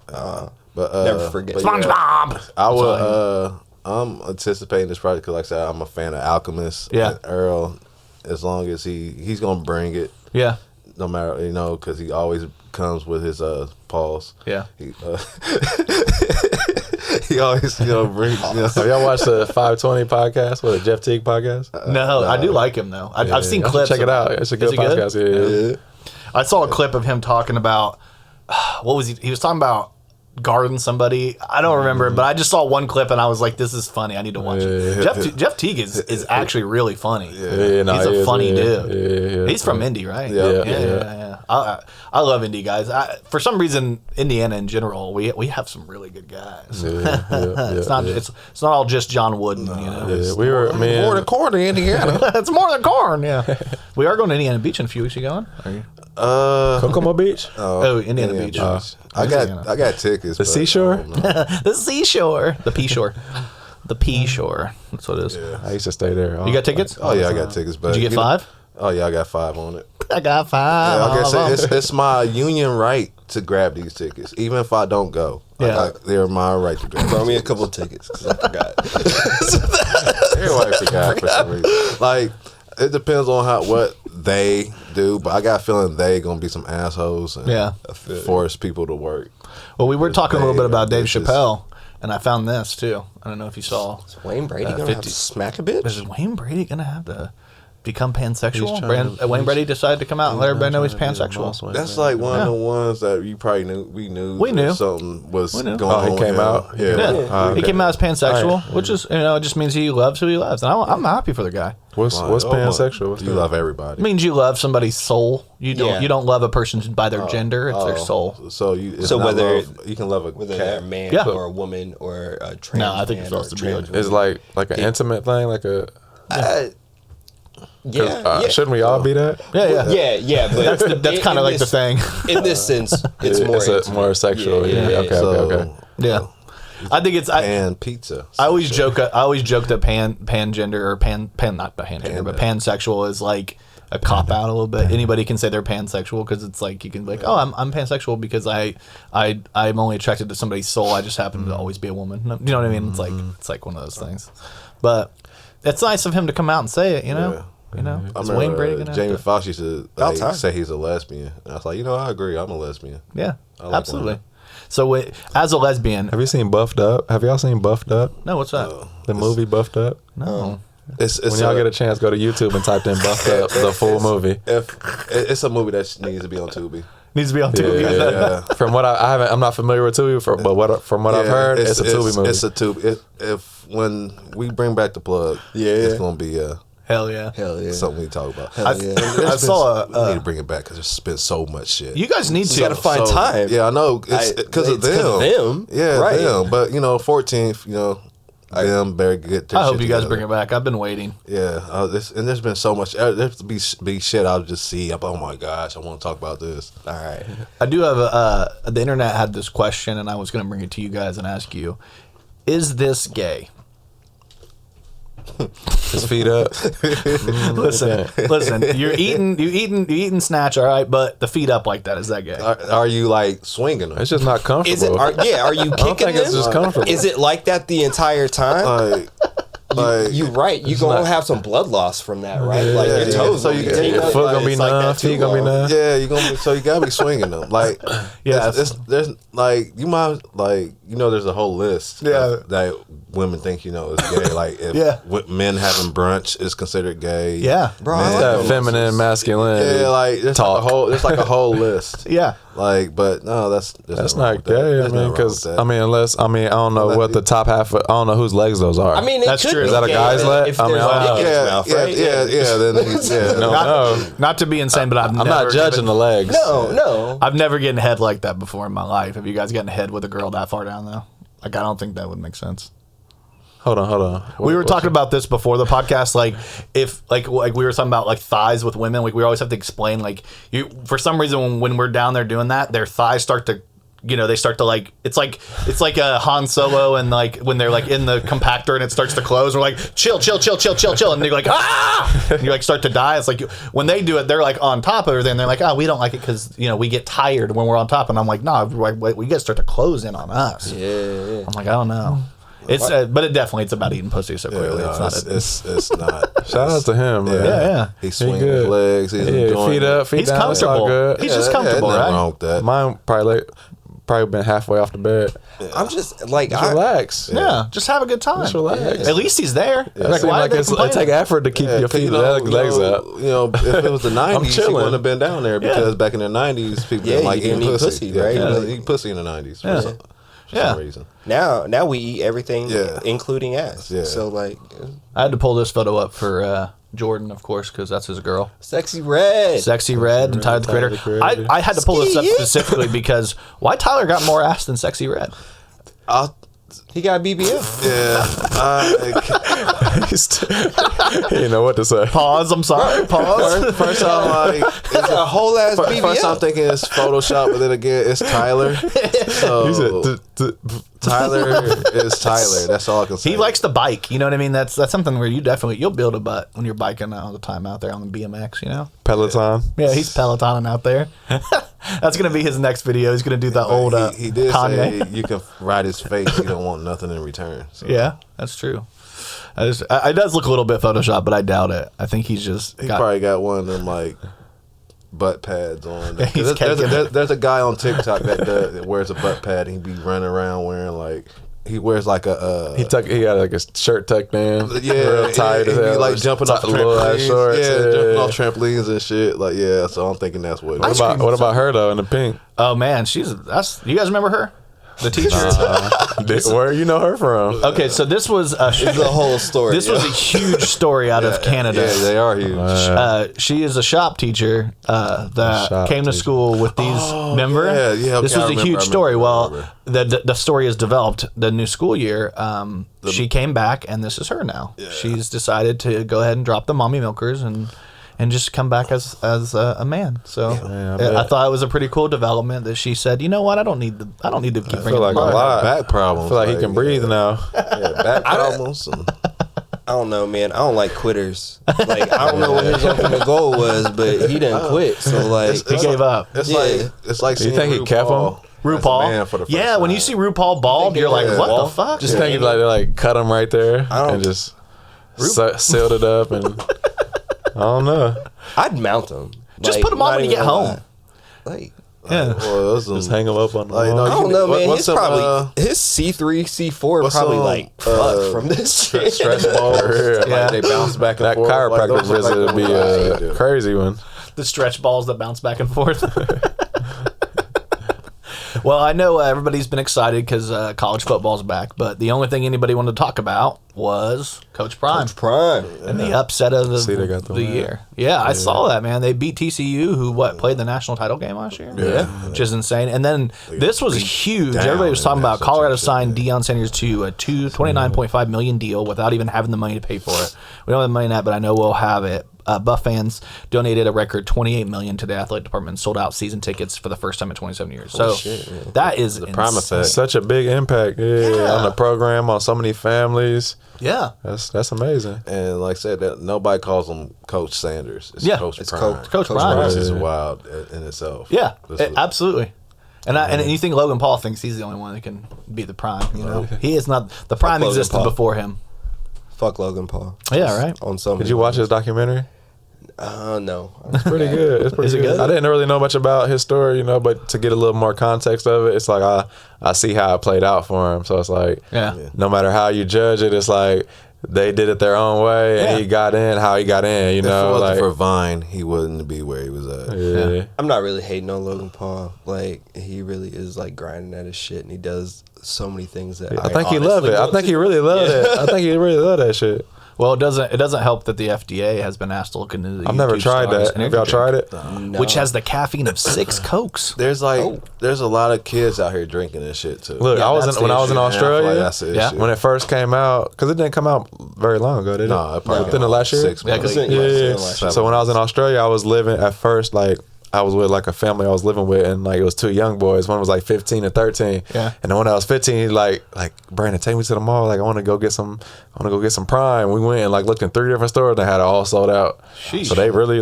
Never forget. SpongeBob. I would. I'm anticipating this project because, like I said, I'm a fan of Alchemist. Yeah. And Earl, as long as he's gonna bring it. Yeah. No matter because he always comes with his pause. Yeah. He always brings. Have y'all watched the 520 podcast? What, a Jeff Teague podcast? No, I do like him though. I've seen clips. Check it out. It's a good podcast. Yeah. I saw a clip of him talking about what was he? He was talking about guarding somebody. I don't remember, but I just saw one clip and I was like, "This is funny. I need to watch it." Jeff Teague is actually really funny. He's a funny dude. He's from Indy, right? Yeah. I love Indy guys. For some reason, Indiana in general, we have some really good guys. It's not all just John Wooden. We were more than corn in Indiana. It's more than corn. Yeah, we are going to Indiana Beach in a few weeks. You going? Are you? Kokomo Beach. Indiana Beach. I got tickets. The seashore. The seashore. The P shore. The P shore. That's what it is. Yeah. I used to stay there. You got tickets? Oh yeah, I got tickets. But Did you get 5? Oh yeah, I got 5 on it. I got 5. Yeah, like I said, it's my union right to grab these tickets, even if I don't go. They're my right to grab. Throw me a couple of tickets because I forgot. Everybody forgot for some reason. Like it depends on what they do, but I got a feeling they gonna be some assholes and force people to work. Well, we were talking a little bit about Dave Chappelle, and I found this too. I don't know if you saw. Is Wayne Brady gonna have to smack a bitch? Is Wayne Brady gonna have to become pansexual? Wayne Brady decided to come out and let everybody know he's pansexual. That's like one of the ones that you probably knew. We knew something was going on. He came out. Yeah. He came out as pansexual, which is it just means he loves who he loves, and I'm happy for the guy. What's pansexual? You love everybody. It means you love somebody's soul. You don't love a person by their gender; it's their soul. So whether you can love whether a they're a cat, man or a woman or a trans. No, I think man it's supposed to be It's like an intimate thing, like a. Shouldn't we all be that? Yeah. But that's kind of like the thing. In this sense, it's more sexual. Okay. Yeah. I think it's and pizza. I always joke that pangender or not pansexual, but pansexual is like a cop out a little bit. Anybody can say they're pansexual because it's like you can be like, oh, I'm pansexual because I'm only attracted to somebody's soul. I just happen to always be a woman. You know what I mean? It's like one of those things. But it's nice of him to come out and say it. You know. Is Wayne Brady gonna Jamie Foxx used to say he's a lesbian. And I was like, I agree. I'm a lesbian. Yeah, absolutely. Women. So as a lesbian, have you seen Buffed Up? Have y'all seen Buffed Up? No, what's that? The movie Buffed Up? No. It's when y'all get a chance, go to YouTube and type in Buffed Up, the full movie. It's a movie that needs to be on Tubi. Needs to be on Tubi. Yeah. From what I'm not familiar with Tubi, but from what I've heard, it's a Tubi movie. It's a Tubi. When we bring back the plug, it's gonna be Hell yeah. Something we talk about. I saw we need to bring it back because there's been so much shit. You guys need to. You got to find time. Yeah, I know. It's because of them. Yeah, right. them. But 14th, them better get their I hope shit you guys together. bring it back. I've been waiting. Yeah, and there's been so much. There's be shit I'll just see. Oh my gosh, I want to talk about this. All right. I do have the internet had this question, and I was going to bring it to you guys and ask you: is this gay? His feet up. Listen. You're eating snatch, all right, but the feet up like that, is that gay? Are you like swinging them? It's just not comfortable. Is it? Are you kicking think it's them? just comfortable. Is it like that the entire time? You're right. You're gonna have some blood loss from that, right? Like your toes. So your foot gonna be numb. Feet gonna be numb. Yeah, you're gonna. So you gotta be swinging them. Like there's like you might like there's a whole list. That women think is gay. Like if men having brunch is considered gay. Yeah, bro. It's that feminine, masculine. Yeah, like there's like a whole list. Yeah. Like, but no, that's not gay. I mean, because I don't know what the top half. I don't know whose legs those are. I mean, that's true. Is that a guy's leg? I mean, Then not to be insane, but I'm not judging the legs. No. I've never gotten head like that before in my life. Have you guys gotten head with a girl that far down though? Like, I don't think that would make sense. Hold on. We were talking about this before the podcast. Like, if like we were talking about like thighs with women, like we always have to explain. Like, you for some reason when we're down there doing that, their thighs start to, they start to like it's like a Han Solo and like when they're like in the compactor and it starts to close. We're like chill, and they're like and you like start to die. It's like when they do it, they're like on top of everything. They're like, we don't like it because we get tired when we're on top. And I'm like, no, we got to start to close in on us. Yeah. I'm like, I don't know. It's but it's about eating pussy. So clearly, it's not. Shout out to him, man. Yeah. He's swinging his legs. He's enjoying feet up, feet He's down. It's all comfortable. good. He's just comfortable, nothing right? wrong with that. Mine probably been halfway off the bed. I'm just like, Just relax. Yeah, just have a good time. Just relax. At least he's there. Like, why they it complaining? take effort to keep your feet legs up. If it was the 90s, he chilling. wouldn't have been down there because back in the 90s, people didn't like you eating didn't eat pussy. pussy, right? People eat pussy in the 90s for some reason. now we eat everything, Yeah. including ass. Yeah. So like, I had to pull this photo up for Jordan, of course, because that's his girl. sexy red. Sexy Red and Tyler the Tyler Creator. the Creator. I had to pull this up specifically because why Tyler got more ass than Sexy Red? He got BBL. Yeah. You know what to say. Pause. I'm sorry. Pause. First off, it's a whole ass BBL. First I'm thinking it's Photoshop, but then again, it's Tyler. So He said, Tyler is Tyler. That's all I can say. He likes to bike. You know what I mean? That's something where you'll build a butt when you're biking all the time out there on the BMX. Peloton. Yeah, he's Pelotoning out there. That's gonna be his next video. He's gonna do the old he did Kanye. say you can ride his face. You don't want nothing in return. So. Yeah, that's true. It does look a little bit Photoshop, but I doubt it. I think he's just He probably got one of them like butt pads on. He's There's a guy on TikTok that wears a butt pad. And he be running around wearing like he wears like a He got like his shirt tucked in. yeah, real tight. He be like jumping off little ass trampolines. shorts. Jumping off trampolines and shit. Like so I'm thinking that's what. What about her though in the pink? Oh man, you guys remember her? The teacher. Where you know her from? Okay, so this was It's the whole story. this was a huge story out of Canada. Yeah, they are huge. She is a shop teacher that Shop came to teacher. school with these. Remember? yeah, okay, This was I a remember, huge I story. remember. Well, the story is developed. The new school year, she came back, and this is her now. Yeah. She's decided to go ahead and drop the mommy milkers and just come back as a man. So I thought it was a pretty cool development that she said, you know what, I don't need to keep bringing like the a mom. lot. Back problems. I feel like he can breathe now. Yeah, back problems. I don't know, man. I don't like quitters. Like, I don't know what his ultimate goal was, but he didn't quit. So like, He gave up. It's like You think he kept him? RuPaul. Yeah, when you see RuPaul bald, you're like, what the fuck? Just think like they like cut him right there don't- and just sealed it up and I don't know. I'd mount him. Just Like, put him on not when you even get gonna home. lie. Like, Yeah. Well, Just hang him up on the Like, wall. I don't know, man. What's His some, probably his C3, C4 what's probably some, like fucked from this shit. stress balls. Yeah. Like they bounce back and That forth. chiropractor those are visit would be the a crazy one. The stretch balls that bounce back and forth. Well, I know everybody's been excited because college football's back, but the only thing anybody wanted to talk about was Coach Prime. Prime. And the upset of See, they got the the win. year. Yeah, I saw that, man. They beat TCU, who played the national title game last year. Yeah. Which is insane. And then this was huge. down Everybody was in talking that about Colorado championship, signed Deion Sanders to a $29.5 million deal without even having the money to pay for it. We don't have the money now, but I know we'll have it. Buff fans donated a record $28 million to the athletic department and sold out season tickets for the first time in 27 years. So that is the prime effect. Such a big impact, on the program, on so many families. Yeah. That's amazing. And like I said, that nobody calls him Coach Sanders. It's Yeah. Coach It's Prime. Coach Prime. This is wild in itself. Yeah, This is- absolutely. And you think Logan Paul thinks he's the only one that can be the Prime, you know? He is not. The Prime Logan existed Paul. before him. Fuck Logan Paul. Yeah, right? On some. Did you watch his documentary? No. It's pretty good. It's pretty Is it good? I didn't really know much about his story, but to get a little more context of it, it's like I see how it played out for him. So it's like, Yeah. no matter how you judge it, it's like they did it their own way, and Yeah. he got in how he got in. If it Like wasn't for Vine, he wouldn't be where he was at. yeah. I'm not really hating on Logan Paul. Like, he really is like grinding at his shit, and he does so many things that I think he loved it. I think he really loved it. I think he really loved that shit. Well, it doesn't help that the FDA has been asked to look into the I've never YouTube tried Stars that. Have energy y'all tried drink, it? No. which has the caffeine of 6 Cokes. There's there's a lot of kids out here drinking this shit too. Look, Yeah, when I was in Australia, that's the issue. when it first came out, because it didn't come out very long ago, did it? No, it probably within the last year. 6 months. Yeah. So when I was in Australia, I was living at first I was with like a family I was living with, and like it was 2 young boys. One was like 15 and 13. Yeah. And then when I was 15, he like Brandon, take me to the mall. Like I want to go get some Prime. We went and like looked in 3 different stores. They had it all sold out. Sheesh. So they really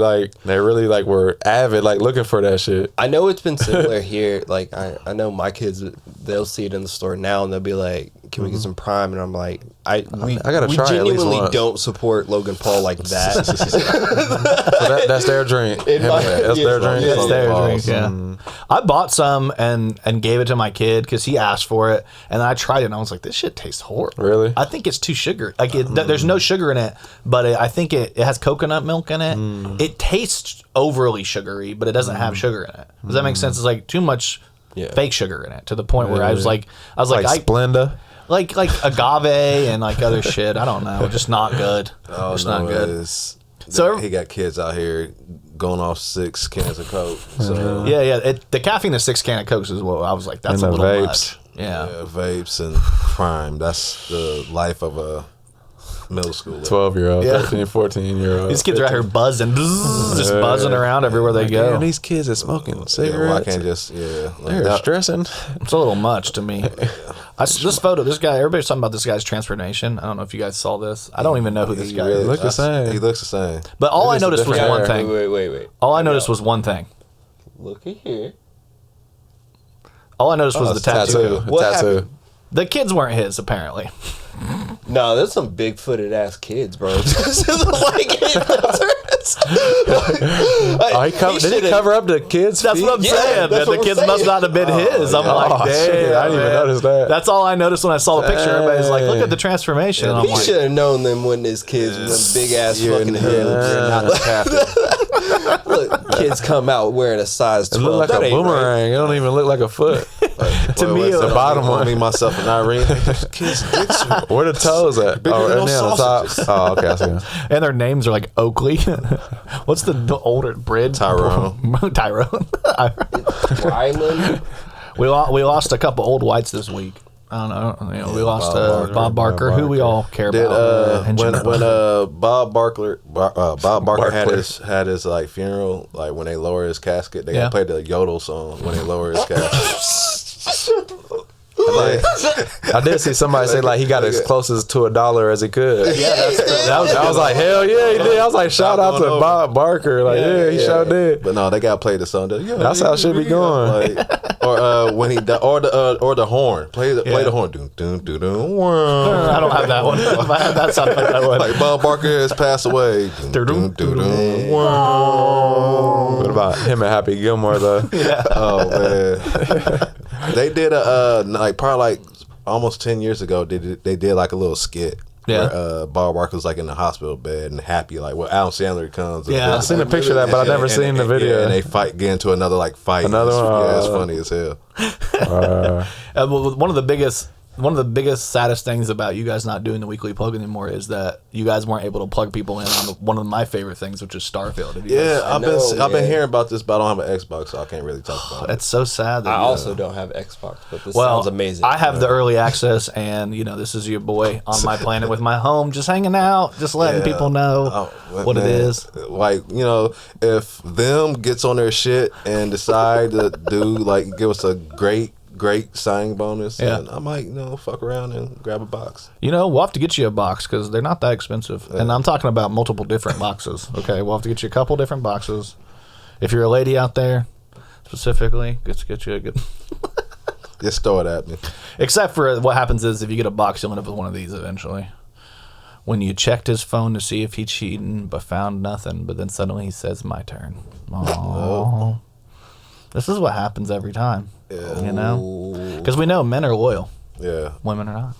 were avid like looking for that shit. I know it's been similar here. Like I know my kids, they'll see it in the store now and they'll be like, "Can we get some Prime?" And I'm like, I gotta we try it at least genuinely once. don't support Logan Paul like that. So that's their drink. That's their drink. That's their drink, yeah. Mm. I bought some and gave it to my kid because he asked for it, and then I tried it and I was like, "This shit tastes horrible." Really? I think it's too sugar. Like there's no sugar in it, but I think it has coconut milk in it. It tastes overly sugary, but it doesn't have sugar in it. Does that make sense? It's like too much fake sugar in it to the point where I was like Splenda. like agave and like other shit. I don't know. Just not good. Oh, just no, not good. So he got kids out here going off 6 cans of Coke. So Yeah. The caffeine of 6 can of Cokes is what I was like. That's And a the little vapes. much. Yeah. vapes and crime. That's the life of a middle schooler. 12-year-old, Yeah. 13, 14-year-old. These kids are out here buzzing, just buzzing around everywhere they go. Man, these kids are smoking Yeah, cigarettes. well, I can't just They're stressing. It's a little much to me. This guy, everybody's talking about this guy's transformation. I don't know if you guys saw this. I don't even know who this guy is. Look the same. He looks the same. But all I It is a noticed was different one hair. thing. Wait. All I noticed was one thing. Look at here. All I noticed was the tattoo. What Tattoo. happened? The kids weren't his, apparently. No, there's some big-footed ass kids, bro. This is like Did he cover up the kids' That's feet? what I'm Yeah, saying. that's The what I'm kids must saying. not have been his. I'm like, Oh, damn. shit, I didn't even man. notice that. That's all I noticed when I saw the picture. Everybody's like, look at the transformation. And I'm He like, should have known them when his kids with them big ass fucking hooves. Look, kids come out wearing a size It 12. looked like That a ain't right. boomerang. It don't even look like a foot. To me, the bottom one. Me, myself, and Irene. Kids, dicks are Where the toes at? Bigger than and those then on the top. sausages. Oh, okay. I see them. and their names are like Oakley. What's the older Brid? Tyrone. Tyrone. Ryland. we lost a couple old whites this week. I don't know. We lost Bob Barker, who we all care Did about. when Bob Barker had his like funeral, like when they lower his casket, they Yeah. played the Yodel song when they lower his casket. I did see somebody say like he got as close as to $1 as he could. Yeah, I was like, hell yeah, he did. I was like, shout out to Bob Barker. Like, yeah, he sure did. But no, they got to play the song. That's how it should be going. Like, or when he or the horn. Play the horn. Doom doom doom doom. I don't have that one. If I had that sound like that one. Like Bob Barker has passed away. Doom doom doom doom. What about him and Happy Gilmore though? Oh man, they did probably almost 10 years ago. They did like a little skit. Yeah. Where, Bob Barker was like in the hospital bed and Happy Well, Adam Sandler comes. Yeah. I seen a picture of that, but I never seen the video. Yeah, and they get into another fight. Another one? Yeah, it's funny as hell. One of the biggest, saddest things about you guys not doing the weekly plug anymore is that you guys weren't able to plug people in on one of my favorite things, which is Starfield. Have you guys- I've been hearing about this, but I don't have an Xbox, so I can't really talk about it. It's so sad. That I also don't have Xbox, but this well, sounds amazing. I have the early access, and this is your boy on my planet with my home, just hanging out, just letting people know what it is. Like, if them gets on their shit and decide to give us a great signing bonus, and I might, fuck around and grab a box. We'll have to get you a box because they're not that expensive. And I'm talking about multiple different boxes. Okay, we'll have to get you a couple different boxes. If you're a lady out there, specifically, let's get you a good... Just throw it at me. Except for what happens is if you get a box, you'll end up with one of these eventually. When you checked his phone to see if he cheated, but found nothing, but then suddenly he says, "My turn." Oh. This is what happens every time. Yeah. Because we know men are loyal. Yeah. Women are not.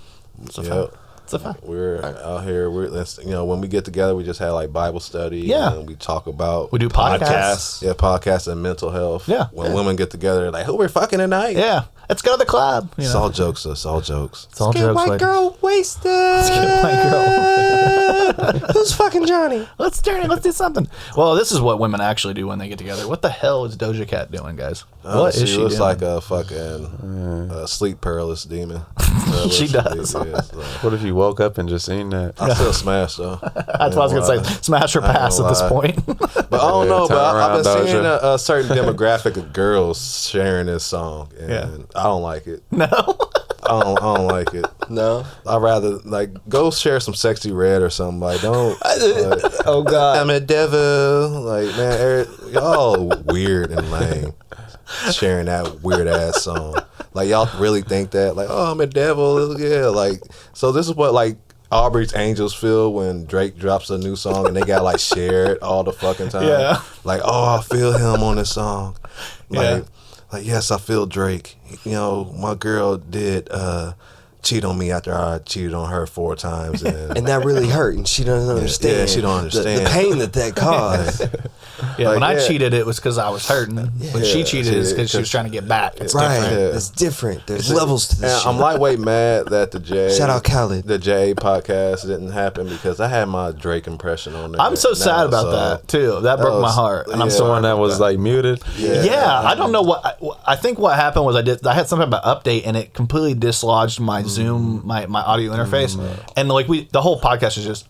It's a fact. It's a fact. We're out here. When we get together, we just have Bible study. Yeah. And we talk about. We do podcasts. Yeah, podcasts and mental health. Yeah. When women get together, who we're fucking tonight? Yeah. Let's go to the club. It's all jokes. It's all jokes. It's all jokes. white girl wasted. Let's get a white girl. Johnny. Let's do something. Well, this is what women actually do when they get together. What the hell is Doja Cat doing, guys? What is she looks doing? like a fucking sleep paralysis demon. She does. Yeah, so. What if you woke up and just seen that? I still smash though. That's what I was gonna say. Smash or pass at this point. But I don't know. turn But I've been around, seeing Doja. a certain demographic of girls sharing this song, and I don't like it. No. I don't like it. No. I'd rather like go share some Sexy Red or something. Like don't. Like, Oh God. I'm a devil. Like man, y'all weird and lame. Sharing that weird ass song. Like y'all really think that? Like oh, I'm a devil. Yeah. Like so this is what like Aubrey's Angels feel when Drake drops a new song and they got like shared all the fucking time. Yeah. Like oh, I feel him on this song. Like, Yeah. Like yes, I feel Drake. You know, my girl did cheat on me after I cheated on her 4 times, and And that really hurt, and she doesn't understand. yeah, she don't understand. the pain that caused. Yeah, when I yeah. cheated, it was because I was hurting. When she cheated, it's because she was trying to get back. It's Right. different. Yeah. It's different. There's levels to this And shit. I'm lightweight mad that the J Shout out Khaled. the J podcast didn't happen because I had my Drake impression on there. I'm so sad about so- that too. That broke my was- heart, and I'm yeah. so The one that was like muted. Yeah, I don't know what. I think what happened was I had something about update, and it completely dislodged my Zoom, my audio interface, and like the whole podcast is just.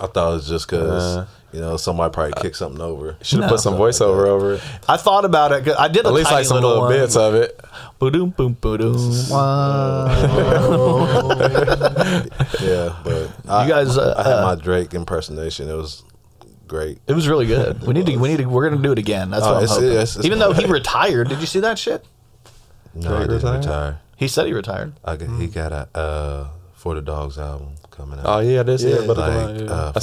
I thought it was just because you know somebody probably kicked something over. Should have No. put some voiceover over it. I thought about it. I did At least like some little bits of it. Boom, boom, boom. Wow. Yeah, but You guys, I had my Drake impersonation. It was great. It was really good. We're gonna do it again. That's what I'm it's- hoping. it's- Even though he retired, did you see that shit? No, Drake I didn't retired? retire. He said he retired. He got a For the Dogs album coming out. Oh yeah, this Yeah, is. But like, I for all the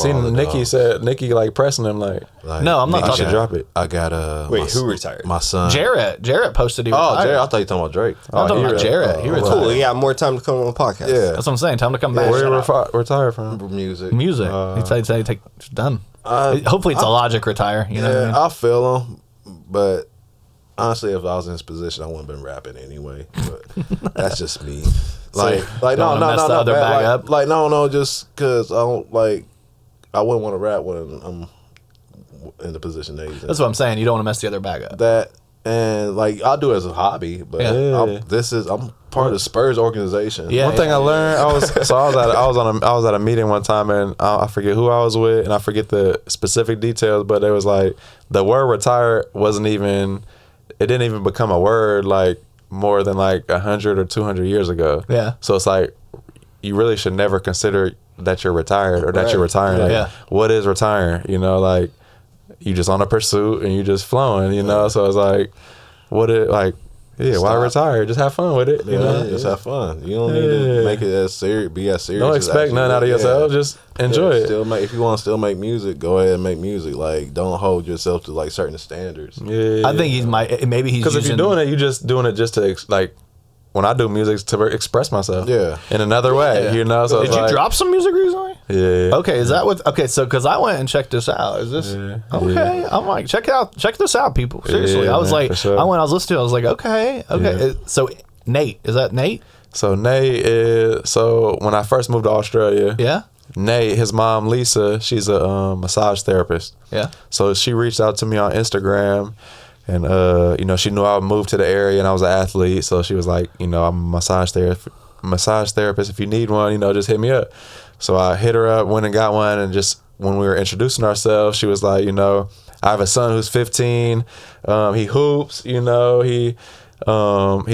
seen Nikki like pressing him like. Like, No, I'm not I talking should about drop it. I got Wait, my who s- retired? My son. Jarrett. Jarrett posted he Oh, retired. Jarrett. I thought you were talking about Drake. I'm talking he about re- Jarrett. He retired. Cool. He got more time to come on the podcast. Yeah. That's what I'm saying. Tell him to come back. Where you Shout out. retired from? Music. Music. He said it's done. Hopefully it's a Logic retire. You know what I mean? I feel him, but honestly, if I was in his position, I wouldn't have been rapping anyway. But that's just me. Like don't no, wanna no, mess no, the no, other bad, bag like, up? like no, just because I don't like. I wouldn't want to rap when I'm in the position that he's in. That's what I'm saying. You don't want to mess the other bag up. That and like I'll do it as a hobby, but Yeah. I'm part of the Spurs organization. Yeah. One thing I learned, I was at a meeting one time, and I forget who I was with, and I forget the specific details, but it was like the word retire it didn't even become a word like more than like 100 or 200 years ago. Yeah. So it's like you really should never consider that you're retired or that you're retiring. Like, Yeah. what is retiring? You know, like you just on a pursuit and you just flowing. You know, so it's like why Stop. retire? Just have fun with it. You know. Just have fun. You don't need to make it as serious. Be as serious. Don't as expect actually- nothing out of yourself. Just enjoy it. Still make if you want to still make music, go ahead and make music. Like don't hold yourself to like certain standards. Yeah. I think maybe he's because if using, you're doing it, you're just doing it just to like. When I do music, to express myself. Yeah. In another way, Yeah. you know. So Did it's you like, drop some music recently? Yeah. Okay, is that what? Okay, so because I went and checked this out. Is this Yeah. okay? Yeah. I'm like, check this out, people. Seriously, Yeah, I was man, like, for sure. I was listening to it. I was like, okay. Yeah. So Nate, is that Nate? So Nate is when I first moved to Australia. Yeah, Nate, his mom Lisa, she's a massage therapist. yeah. So she reached out to me on Instagram, and she knew I moved to the area and I was an athlete. So she was like, I'm a massage therapist. If you need one, just hit me up. So I hit her up, went and got one, and just when we were introducing ourselves, she was like, I have a son who's 15. He hoops. He's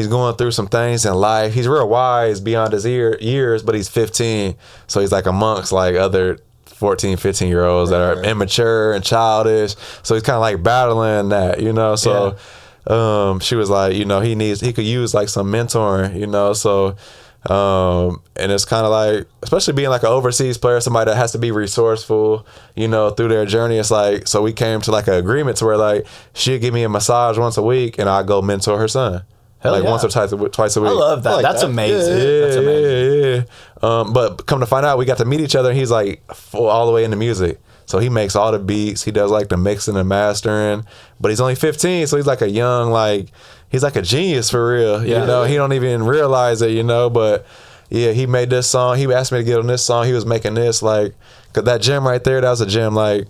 going through some things in life. He's real wise beyond his years, but he's 15, so he's like amongst like other 14, 15-year-olds that are immature and childish. So he's kind of like battling that, So she was like, he could use like some mentoring, So and it's kind of like, especially being like an overseas player, somebody that has to be resourceful, through their journey. It's like, so we came to like an agreement to where like she'd give me a massage once a week and I go mentor her son. Hell like yeah. once or twice a week. I love that. like That's that. amazing. Yeah, That's amazing. yeah. But come to find out, we got to meet each other, and he's like all the way into music. So he makes all the beats. He does like the mixing and mastering. But he's only 15, so he's like a young, he's like a genius for real. Yeah. He don't even realize it, But yeah, he made this song. He asked me to get on this song. He was making this, like, cause that gym right there, that was a gym, like,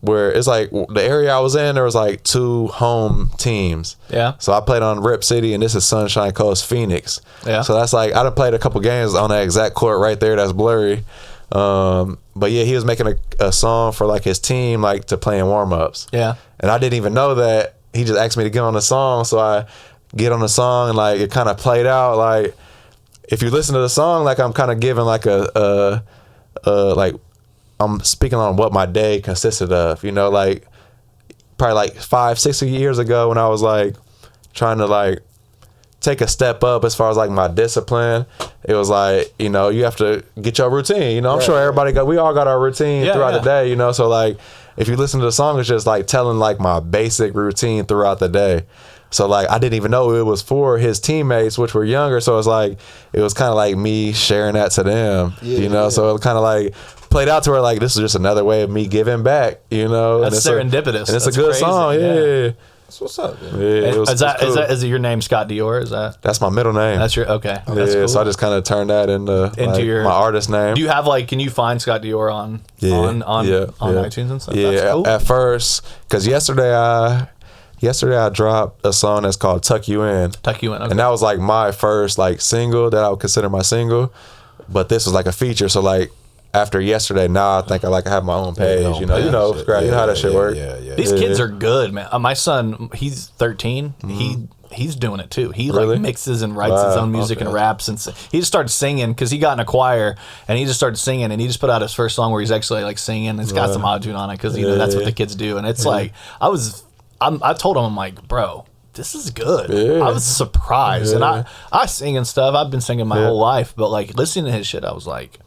where it's like the area I was in, there was like 2 home teams. Yeah. So I played on Rip City, and this is Sunshine Coast, Phoenix. Yeah. So that's like, I done played a couple games on that exact court right there. That's blurry. But yeah, he was making a song for like his team, like to play in warm-ups. Yeah. And I didn't even know that. He just asked me to get on the song, so I get on the song, and like it kind of played out. Like if you listen to the song, like I'm kind of giving like like I'm speaking on what my day consisted of, you know, like probably like 5-6 years ago when I was like trying to like take a step up as far as like my discipline. It was like, you know, you have to get your routine, you know. I'm sure everybody we all got our routine throughout the day, you know. So like if you listen to the song, it's just like telling like my basic routine throughout the day. So like I didn't even know it was for his teammates, which were younger. So it's like it was kind of like me sharing that to them, you know. So it kind of like played out to where like this is just another way of me giving back, you know. That's serendipitous. And it's That's a good crazy. song, yeah. That's what's up. Man. Yeah, Is it your name Scott Dior? Is that? That's my middle name. That's your okay. Yeah, That's cool. so I just kind of turned that into like, your my artist name. Do you have like? Can you find Scott Dior on iTunes and stuff? Yeah, That's cool. at first, because yesterday I dropped a song that's called "Tuck You In." Tuck You In, okay. And that was like my first like single that I would consider my single, but this was like a feature. So like after yesterday, now I think I have my own page. You know how that shit works. These kids are good, man. My son, he's 13. He's doing it too. He like mixes and writes his own music and raps, and he just started singing because he got in a choir and he just started singing, and he just put out his first song where he's actually like singing. It's got some auto-tune on it because you know that's what the kids do, and it's like I told him, I'm like, bro, this is good. I was surprised, and I sing and stuff. I've been singing my whole life, but like listening to his shit, I was like,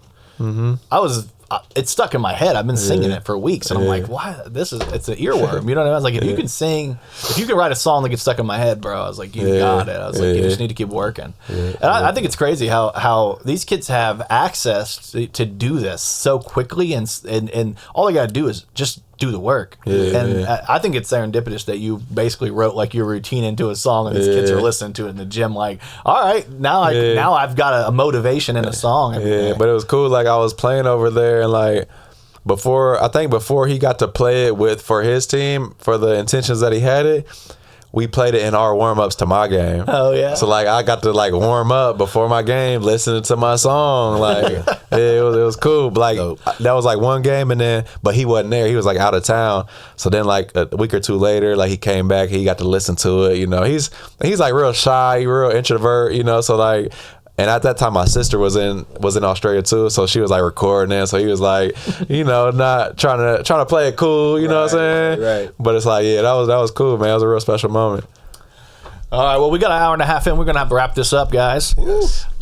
it stuck in my head. I've been singing it for weeks, and I'm like, why? It's an earworm. You know what I mean? I was like, if you can sing, if you can write a song that gets stuck in my head, bro, I was like, you got it. I was like, you just need to keep working. And I think it's crazy how these kids have access to do this so quickly, and all they got to do is just do the work. I think it's serendipitous that you basically wrote like your routine into a song, and these kids are listening to it in the gym like, all right, now I've got a motivation in a song. But it was cool. Like I was playing over there, and like before he got to play it for his team, for the intentions that he had it, we played it in our warm-ups to my game. Oh yeah. So like I got to like warm up before my game listening to my song. Like it was cool. Like that was like one game, but he wasn't there. He was like out of town. So then like a week or two later, like he came back, he got to listen to it, you know. He's like real shy, real introvert, you know, so like. And at that time, my sister was in Australia too, so she was like recording it. So he was like, you know, not trying to play it cool, you know what I'm saying? Right. But it's like, yeah, that was cool, man. It was a real special moment. All right, well, we got an hour and a half in. We're going to have to wrap this up, guys.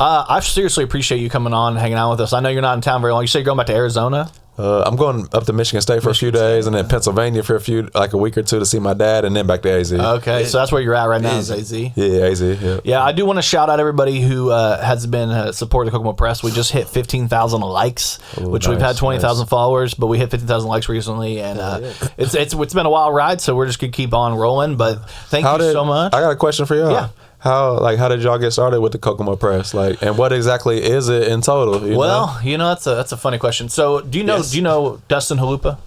I seriously appreciate you coming on and hanging out with us. I know you're not in town very long. You say you're going back to Arizona? I'm going up to Michigan State for a few days, and then Pennsylvania for a week or two to see my dad, and then back to AZ. Okay, so that's where you're at right now is AZ? Yeah, AZ, yeah. Yeah, I do want to shout out everybody who has been supporting the Kokomo Press. We just hit 15,000 likes, which we've had 20,000 followers, but we hit 15,000 likes recently, and it's been a wild ride, so we're just going to keep on rolling, but thank you so much. I got a question for y'all. Yeah. How did y'all get started with the Kokomo Press? Like, and what exactly is it in total? You know, that's a funny question. So, do you know Dustin Halupa?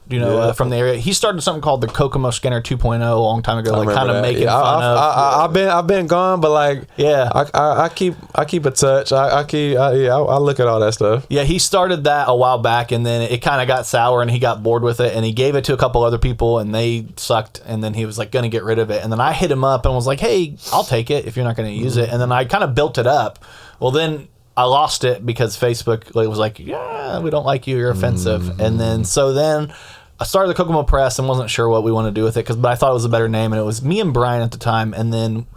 Do you know from the area? He started something called the Kokomo Skinner 2.0 a long time ago, like kind of making fun of. I've been gone, but like I keep in touch. I look at all that stuff. Yeah, he started that a while back, and then it kind of got sour, and he got bored with it, and he gave it to a couple other people, and they sucked, and then he was like going to get rid of it, and then I hit him up and was like, hey, I'll take it if you're not going to use it, and then I kind of built it up. Well, then I lost it because Facebook was like, yeah, we don't like you, you're offensive, and then I started the Kokomo Press and wasn't sure what we wanted to do with it, but I thought it was a better name, and it was me and Brian at the time, and then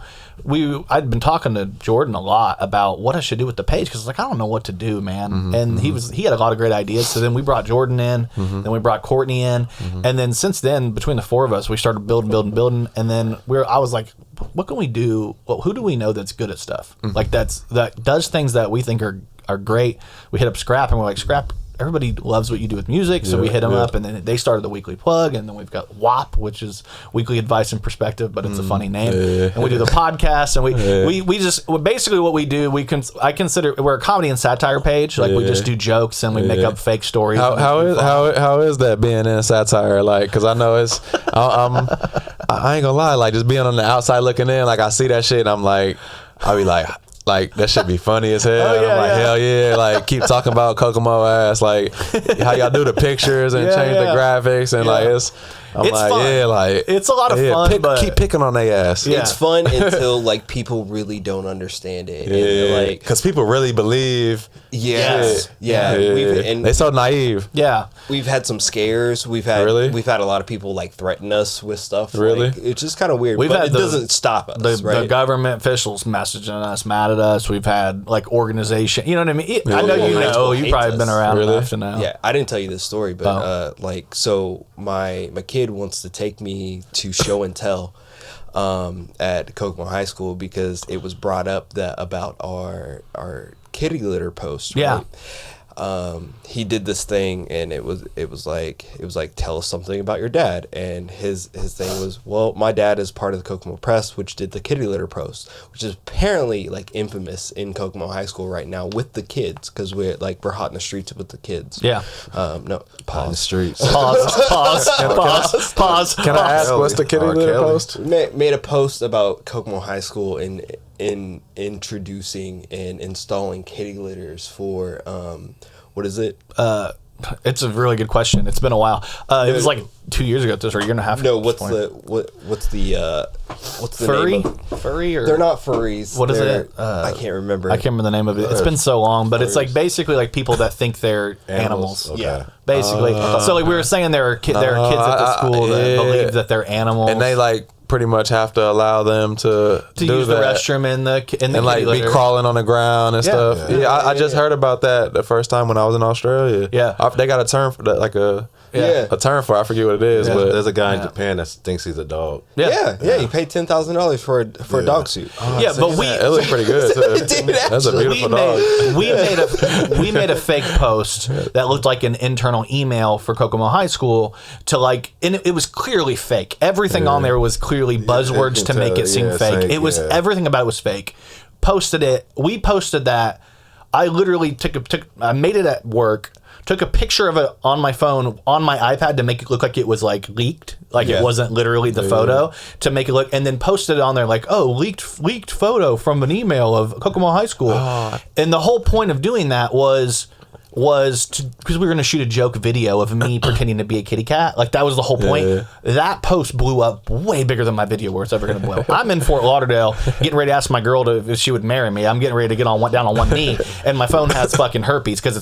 I'd been talking to Jordan a lot about what I should do with the page, because I don't know what to do, man. And he had a lot of great ideas. So then we brought Jordan in, then we brought Courtney in, and then since then, between the four of us, we started building, and then I was like, what can we do? Well, who do we know that's good at stuff like that does things that we think are great? We hit up Scrap, and we're like, Scrap, everybody loves what you do with music, so we hit them up, and then they started the Weekly Plug, and then we've got WAP, which is Weekly Advice and Perspective, but it's a funny name. And we do the podcast, and we just basically what we do. I consider we're a comedy and satire page. Like we just do jokes and we make up fake stories. How is that being in satire? Like, because I know it's I ain't gonna lie, like just being on the outside looking in, like I see that shit and I'm like, I'll be like that should be funny as hell. I'm like, hell yeah, like keep talking about Kokomo ass, like how y'all do the pictures and change the graphics and like it's like fun. Like it's a lot of fun, but keep picking on their ass. It's fun until like people really don't understand it. And, like, because people really believe. Yes. They so naive. Yeah, we've had some scares. We've had a lot of people like threaten us with stuff. Really, like, it's just kind of weird. But it doesn't stop us. The government officials messaging us, mad at us. We've had like organization. You know what I mean? I know you've probably been around enough to know. Yeah, I didn't tell you this story, but so my kid wants to take me to show and tell at Kokomo High School because it was brought up that about our kitty litter post. Yeah. Right? He did this thing and it was like tell us something about your dad, and his thing was, well, my dad is part of the Kokomo Press, which did the kitty litter post, which is apparently like infamous in Kokomo High School right now with the kids, because we're hot in the streets with the kids. Yeah. No, On the streets. Pause. Can I ask what's the kitty litter post? We made a post about Kokomo High School in introducing and installing kitty litters for what is it? It's a really good question. It's been a while. It was like 2 years ago, or a year and a half ago. No, what's the furry? name of, Furry or they're not furries. What is it? I can't remember. I can't remember the name of it. It's been so long, but it's like basically like people that think they're animals. Okay. Yeah. Basically. So like we were saying there are kids at the school that believe that they're animals. And they like pretty much have to allow them to do use the that. restroom in the And like be crawling on the ground and stuff. Yeah, I just heard about that the first time when I was in Australia. Yeah. They got a term for that, like a term for it. I forget what it is. Yeah, but there's a guy in Japan that thinks he's a dog. Yeah. You paid $10,000 for a dog suit. But it looked pretty good too. That's a beautiful dog. We made a fake post that looked like an internal email for Kokomo High School to like, and it was clearly fake. Everything on there was clearly buzzwords to make it seem fake. It was everything about it was fake. Posted it. We posted that. I literally I made it at work. Took a picture of it on my phone, on my iPad to make it look like it was like leaked, like it wasn't literally the photo, to make it look, and then posted it on there like, oh, leaked photo from an email of Kokomo High School. And the whole point of doing that was because we were going to shoot a joke video of me pretending to be a kitty cat. Like that was the whole point. That post blew up way bigger than my video was ever going to blow. I'm in Fort Lauderdale getting ready to ask my girl if she would marry me. I'm getting ready to get down on one knee, and my phone has fucking herpes because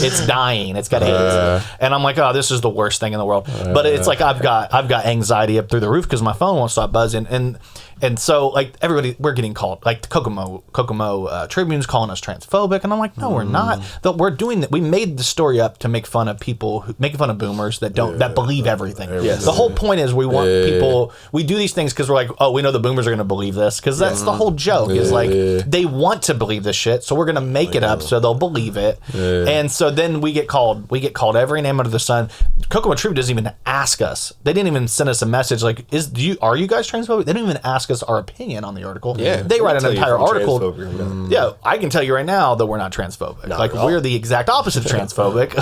it's dying. It's got AIDS, and I'm like, oh, this is the worst thing in the world. But it's like I've got anxiety up through the roof because my phone won't stop buzzing, and so like everybody, we're getting called, like the Kokomo Tribune's calling us transphobic, and I'm like, no, we're not. We're doing that. We made the story up to make fun of people, making fun of boomers that believe everything. Yes. The whole point is we want people. We do these things because we're like, oh, we know the boomers are going to believe this, because that's the whole joke. Is like they want to believe this shit, so we're going to make it up so they'll believe it. And so then we get called. We get called every name under the sun. Kokomo Tribune doesn't even ask us. They didn't even send us a message like, are you guys transphobic? They didn't even ask us our opinion on the article. They write an entire article. Yeah, I can tell you right now that we're not transphobic. Like we're the exact opposite of transphobic.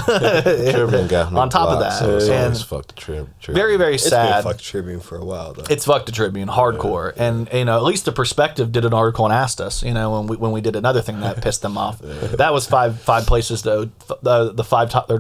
On top of that, and fuck the Tribune. Very, very sad. It's been fuck Tribune for a while though. It's fuck the Tribune hardcore, and at least the Perspective did an article and asked us. When we did another thing that pissed them off. That was five places to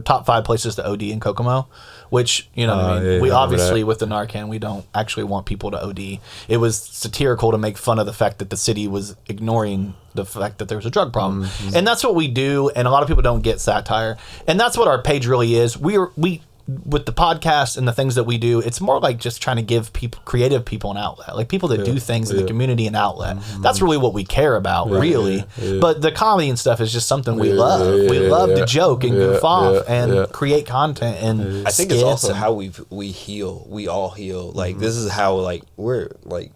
top 5 places to OD in Kokomo. Which, what I mean? We obviously, with the Narcan, we don't actually want people to OD. It was satirical to make fun of the fact that the city was ignoring the fact that there was a drug problem. And that's what we do, and a lot of people don't get satire. And that's what our page really is. We with the podcast and the things that we do, it's more like just trying to give creative people an outlet, like people that do things in the community an outlet. That's really what we care about, really. But the comedy and stuff is just something we love. We love to joke and goof off and create content. And I think it's also how we heal. We all heal. Like this is how we're like.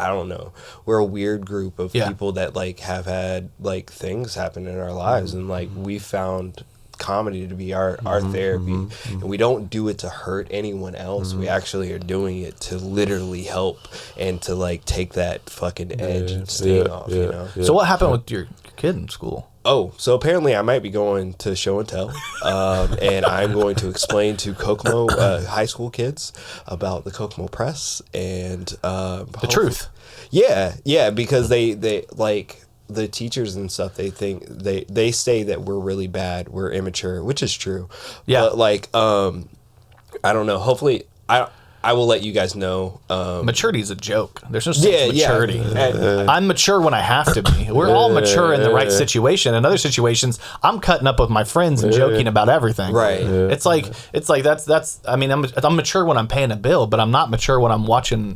I don't know. We're a weird group of Yeah. people that like have had like things happen in our lives, and like we found comedy to be our therapy, and we don't do it to hurt anyone else. We actually are doing it to literally help and to like take that fucking edge and sting off. You know. So what happened with your kid in school? Oh, so apparently I might be going to show and tell, and I'm going to explain to Kokomo high school kids about the Kokomo Press and The truth. Yeah, because they like the teachers and stuff. They think they say that we're really bad, we're immature, which is true. Yeah. But like I don't know. Hopefully I will let you guys know. Maturity is a joke. There's no sense maturity. Yeah. I'm mature when I have to be. We're all mature in the right situation. In other situations, I'm cutting up with my friends and joking about everything. Right. It's like that's. I mean, I'm mature when I'm paying a bill, but I'm not mature when I'm watching.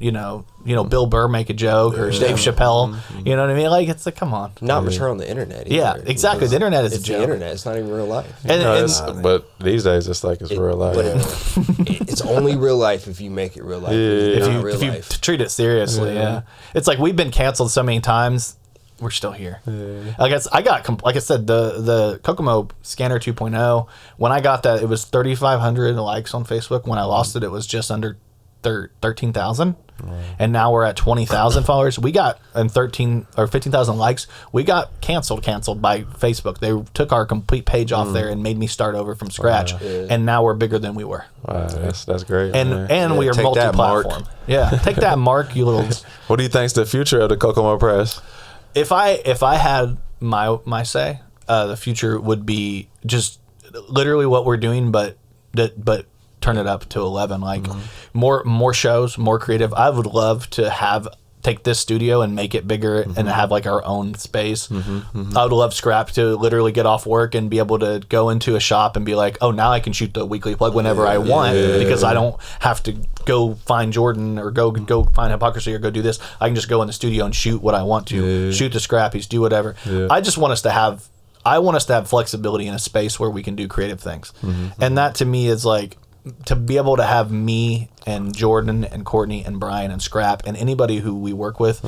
Bill Burr make a joke or Dave Chappelle. You know what I mean? Like, it's like, come on. Not mature on the internet either. Yeah, exactly. The internet is a It's joke. the internet. It's not even real life. But these days it's like it's real life. It's only real life if you make it real life. If you treat it seriously, it's like we've been canceled so many times. We're still here. I guess like I said, the Kokomo Scanner 2.0. When I got that, it was 3,500 likes on Facebook. When I lost it, it was just under 13,000. And now we're at 20,000 followers. We got 13 or 15,000 likes. We got canceled by Facebook. They took our complete page off there and made me start over from scratch. And now we're bigger than we were. Wow, that's great. And we are take that, Mark. multi-platform. Yeah, take that, Mark. You little. What do you think's the future of the Kokomo Press? If I had my say, the future would be just literally what we're doing, but turn it up to 11. Like more shows, more creative. I would love to take this studio and make it bigger and have like our own space. I would love Scrap to literally get off work and be able to go into a shop and be like, oh, now I can shoot the weekly plug whenever I want because I don't have to go find Jordan or go find Hypocrisy or go do this. I can just go in the studio and shoot what I want to, shoot the Scrappies, do whatever. I just want us to have flexibility in a space where we can do creative things. And that to me is like, to be able to have me and Jordan and Courtney and Brian and Scrap and anybody who we work with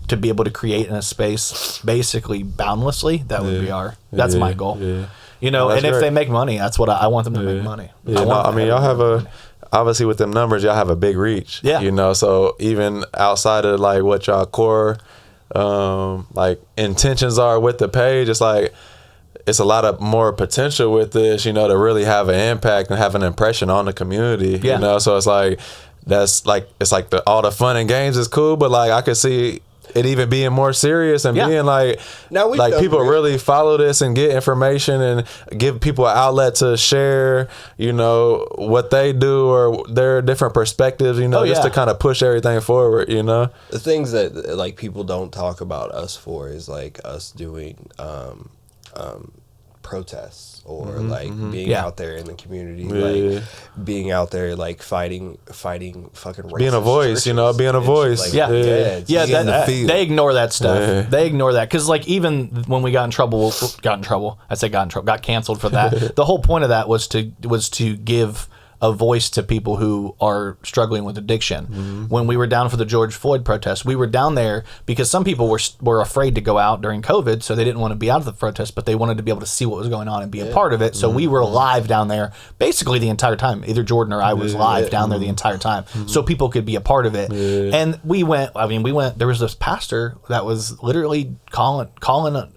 to be able to create in a space basically boundlessly, that would be that's my goal. You know, and if they make money, that's what I want them to make money. I mean, y'all have obviously with them numbers, y'all have a big reach. Yeah. You know, so even outside of like what y'all core like intentions are with the page, it's like it's a lot of more potential with this, you know, to really have an impact and have an impression on the community. You know, so it's like all the fun and games is cool, but like I could see it even being more serious and being like people really follow this and get information and give people an outlet to share, you know, what they do or their different perspectives, you know, just to kind of push everything forward, you know. The things that like people don't talk about us for is like us doing protests or like being out there in the community, like being out there like fighting fucking racist being a voice, churches, you know, being a voice. Like, they ignore that stuff. They ignore that because like even when we got canceled for that. The whole point of that was to give a voice to people who are struggling with addiction. When we were down for the George Floyd protest, we were down there because some people were afraid to go out during COVID, so they didn't want to be out of the protest, but they wanted to be able to see what was going on and be a part of it. So we were live down there basically the entire time. Either Jordan or I was live down there the entire time, so people could be a part of it. And we went. There was this pastor that was literally calling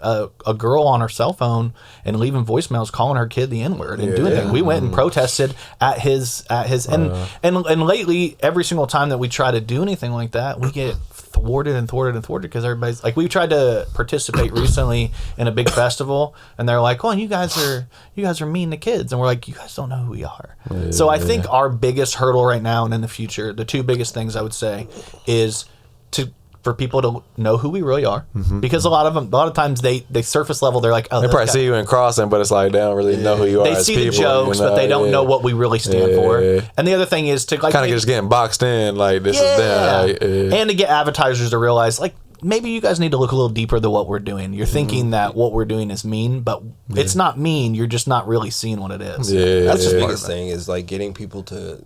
a girl on her cell phone and leaving voicemails, calling her kid the N-word and doing things. We went and protested at his and lately every single time that we try to do anything like that, we get thwarted because everybody's like, we tried to participate recently in a big festival and they're like, oh, you guys are mean to kids, and we're like, you guys don't know who we are. So I think our biggest hurdle right now and in the future, the two biggest things I would say is for people to know who we really are, because a lot of times they surface level, they're like, oh, they probably see you in crossing, but it's like they don't really know who you are. They as see people, the jokes, but they don't know what we really stand for. And the other thing is to like kind of just getting boxed in, like this is them, and to get advertisers to realize like maybe you guys need to look a little deeper than what we're doing. You're thinking that what we're doing is mean, but it's not mean. You're just not really seeing what it is. Yeah, that's the biggest thing is like getting people to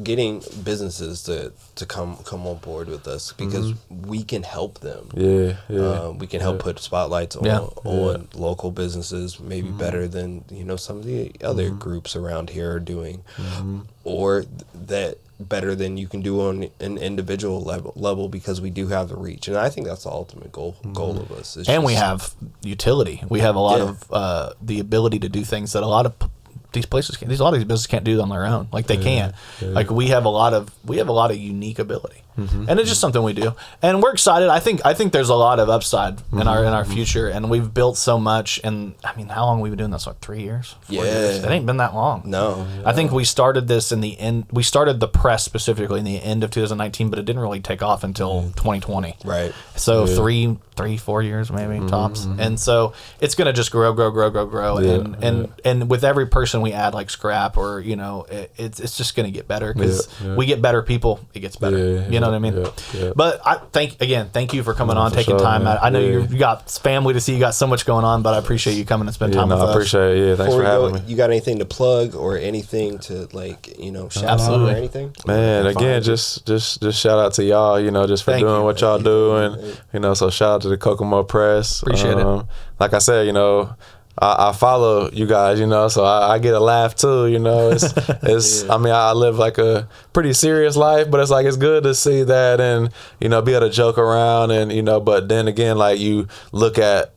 getting businesses to come on board with us because we can help them. We can help put spotlights on local businesses maybe better than some of the other groups around here are doing, or that better than you can do on an individual level because we do have the reach, and I think that's the ultimate goal of us. And we have utility. We have a lot of the ability to do things that a lot of these places can't. A lot of these businesses can't do on their own. Like they can't. Like we have a lot of unique ability, and it's just something we do. And we're excited. I think there's a lot of upside in our future, and we've built so much. And I mean, how long have we been doing this? Like 3 years? 4 years? It ain't been that long. No. I think we started this in the end. We started the press specifically in the end of 2019, but it didn't really take off until 2020. Right. So 3-4 years maybe tops. And so it's gonna just grow. And with every person we add like scrap or it's just gonna get better because we get better people, it gets better. You know what I mean? But I thank you for coming on, taking time out. I know you got family to see, you got so much going on, but I appreciate you coming and spend time with us. I appreciate it. Thanks for having me. You got anything to plug or anything to shout out or anything? Man, again, just shout out to y'all, just for doing what y'all do, and so shout out to the Kokomo Press. Appreciate it. Like I said, I follow you guys, so I get a laugh too, it's I mean, I live like a pretty serious life, but it's like, it's good to see that and, be able to joke around and, but then again, like you look at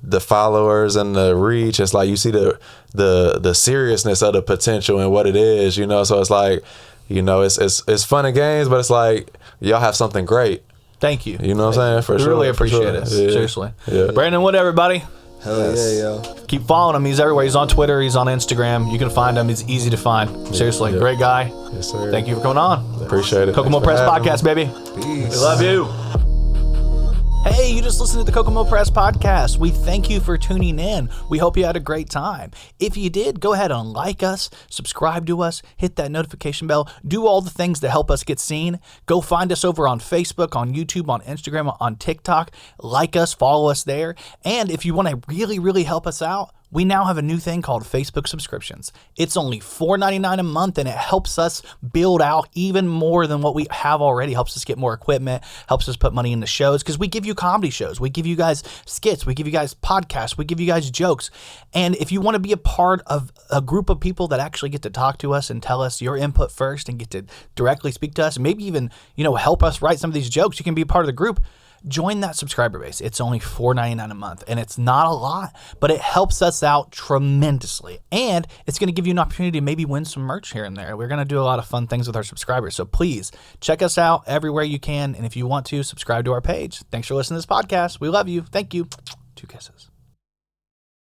the followers and the reach, it's like you see the seriousness of the potential and what it is, so it's like, it's fun and games, but it's like y'all have something great. Thank you. You know what I'm saying? For we sure. Really appreciate it. Seriously. Brandon Wood, everybody. Hell yeah, yo. Keep following him. He's everywhere. He's on Twitter. He's on Instagram. You can find him. He's easy to find. Seriously, great guy. Yes, sir. Thank you for coming on. Appreciate it. Kokomo Press Podcast, baby. Peace. We love you. Hey, you just listened to the Kokomo Press Podcast. We thank you for tuning in. We hope you had a great time. If you did, go ahead and like us, subscribe to us, hit that notification bell, do all the things to help us get seen. Go find us over on Facebook, on YouTube, on Instagram, on TikTok. Like us, follow us there. And if you want to really, really help us out, we now have a new thing called Facebook subscriptions. It's only $4.99 a month, and it helps us build out even more than what we have already. Helps us get more equipment, helps us put money into shows, because we give you comedy shows. We give you guys skits. We give you guys podcasts. We give you guys jokes. And if you want to be a part of a group of people that actually get to talk to us and tell us your input first and get to directly speak to us, and maybe even, help us write some of these jokes, you can be a part of the group. Join that subscriber base. It's only $4.99 a month, and it's not a lot, but it helps us out tremendously. And it's going to give you an opportunity to maybe win some merch here and there. We're going to do a lot of fun things with our subscribers. So please check us out everywhere you can. And if you want to, subscribe to our page. Thanks for listening to this podcast. We love you. Thank you. 2 kisses.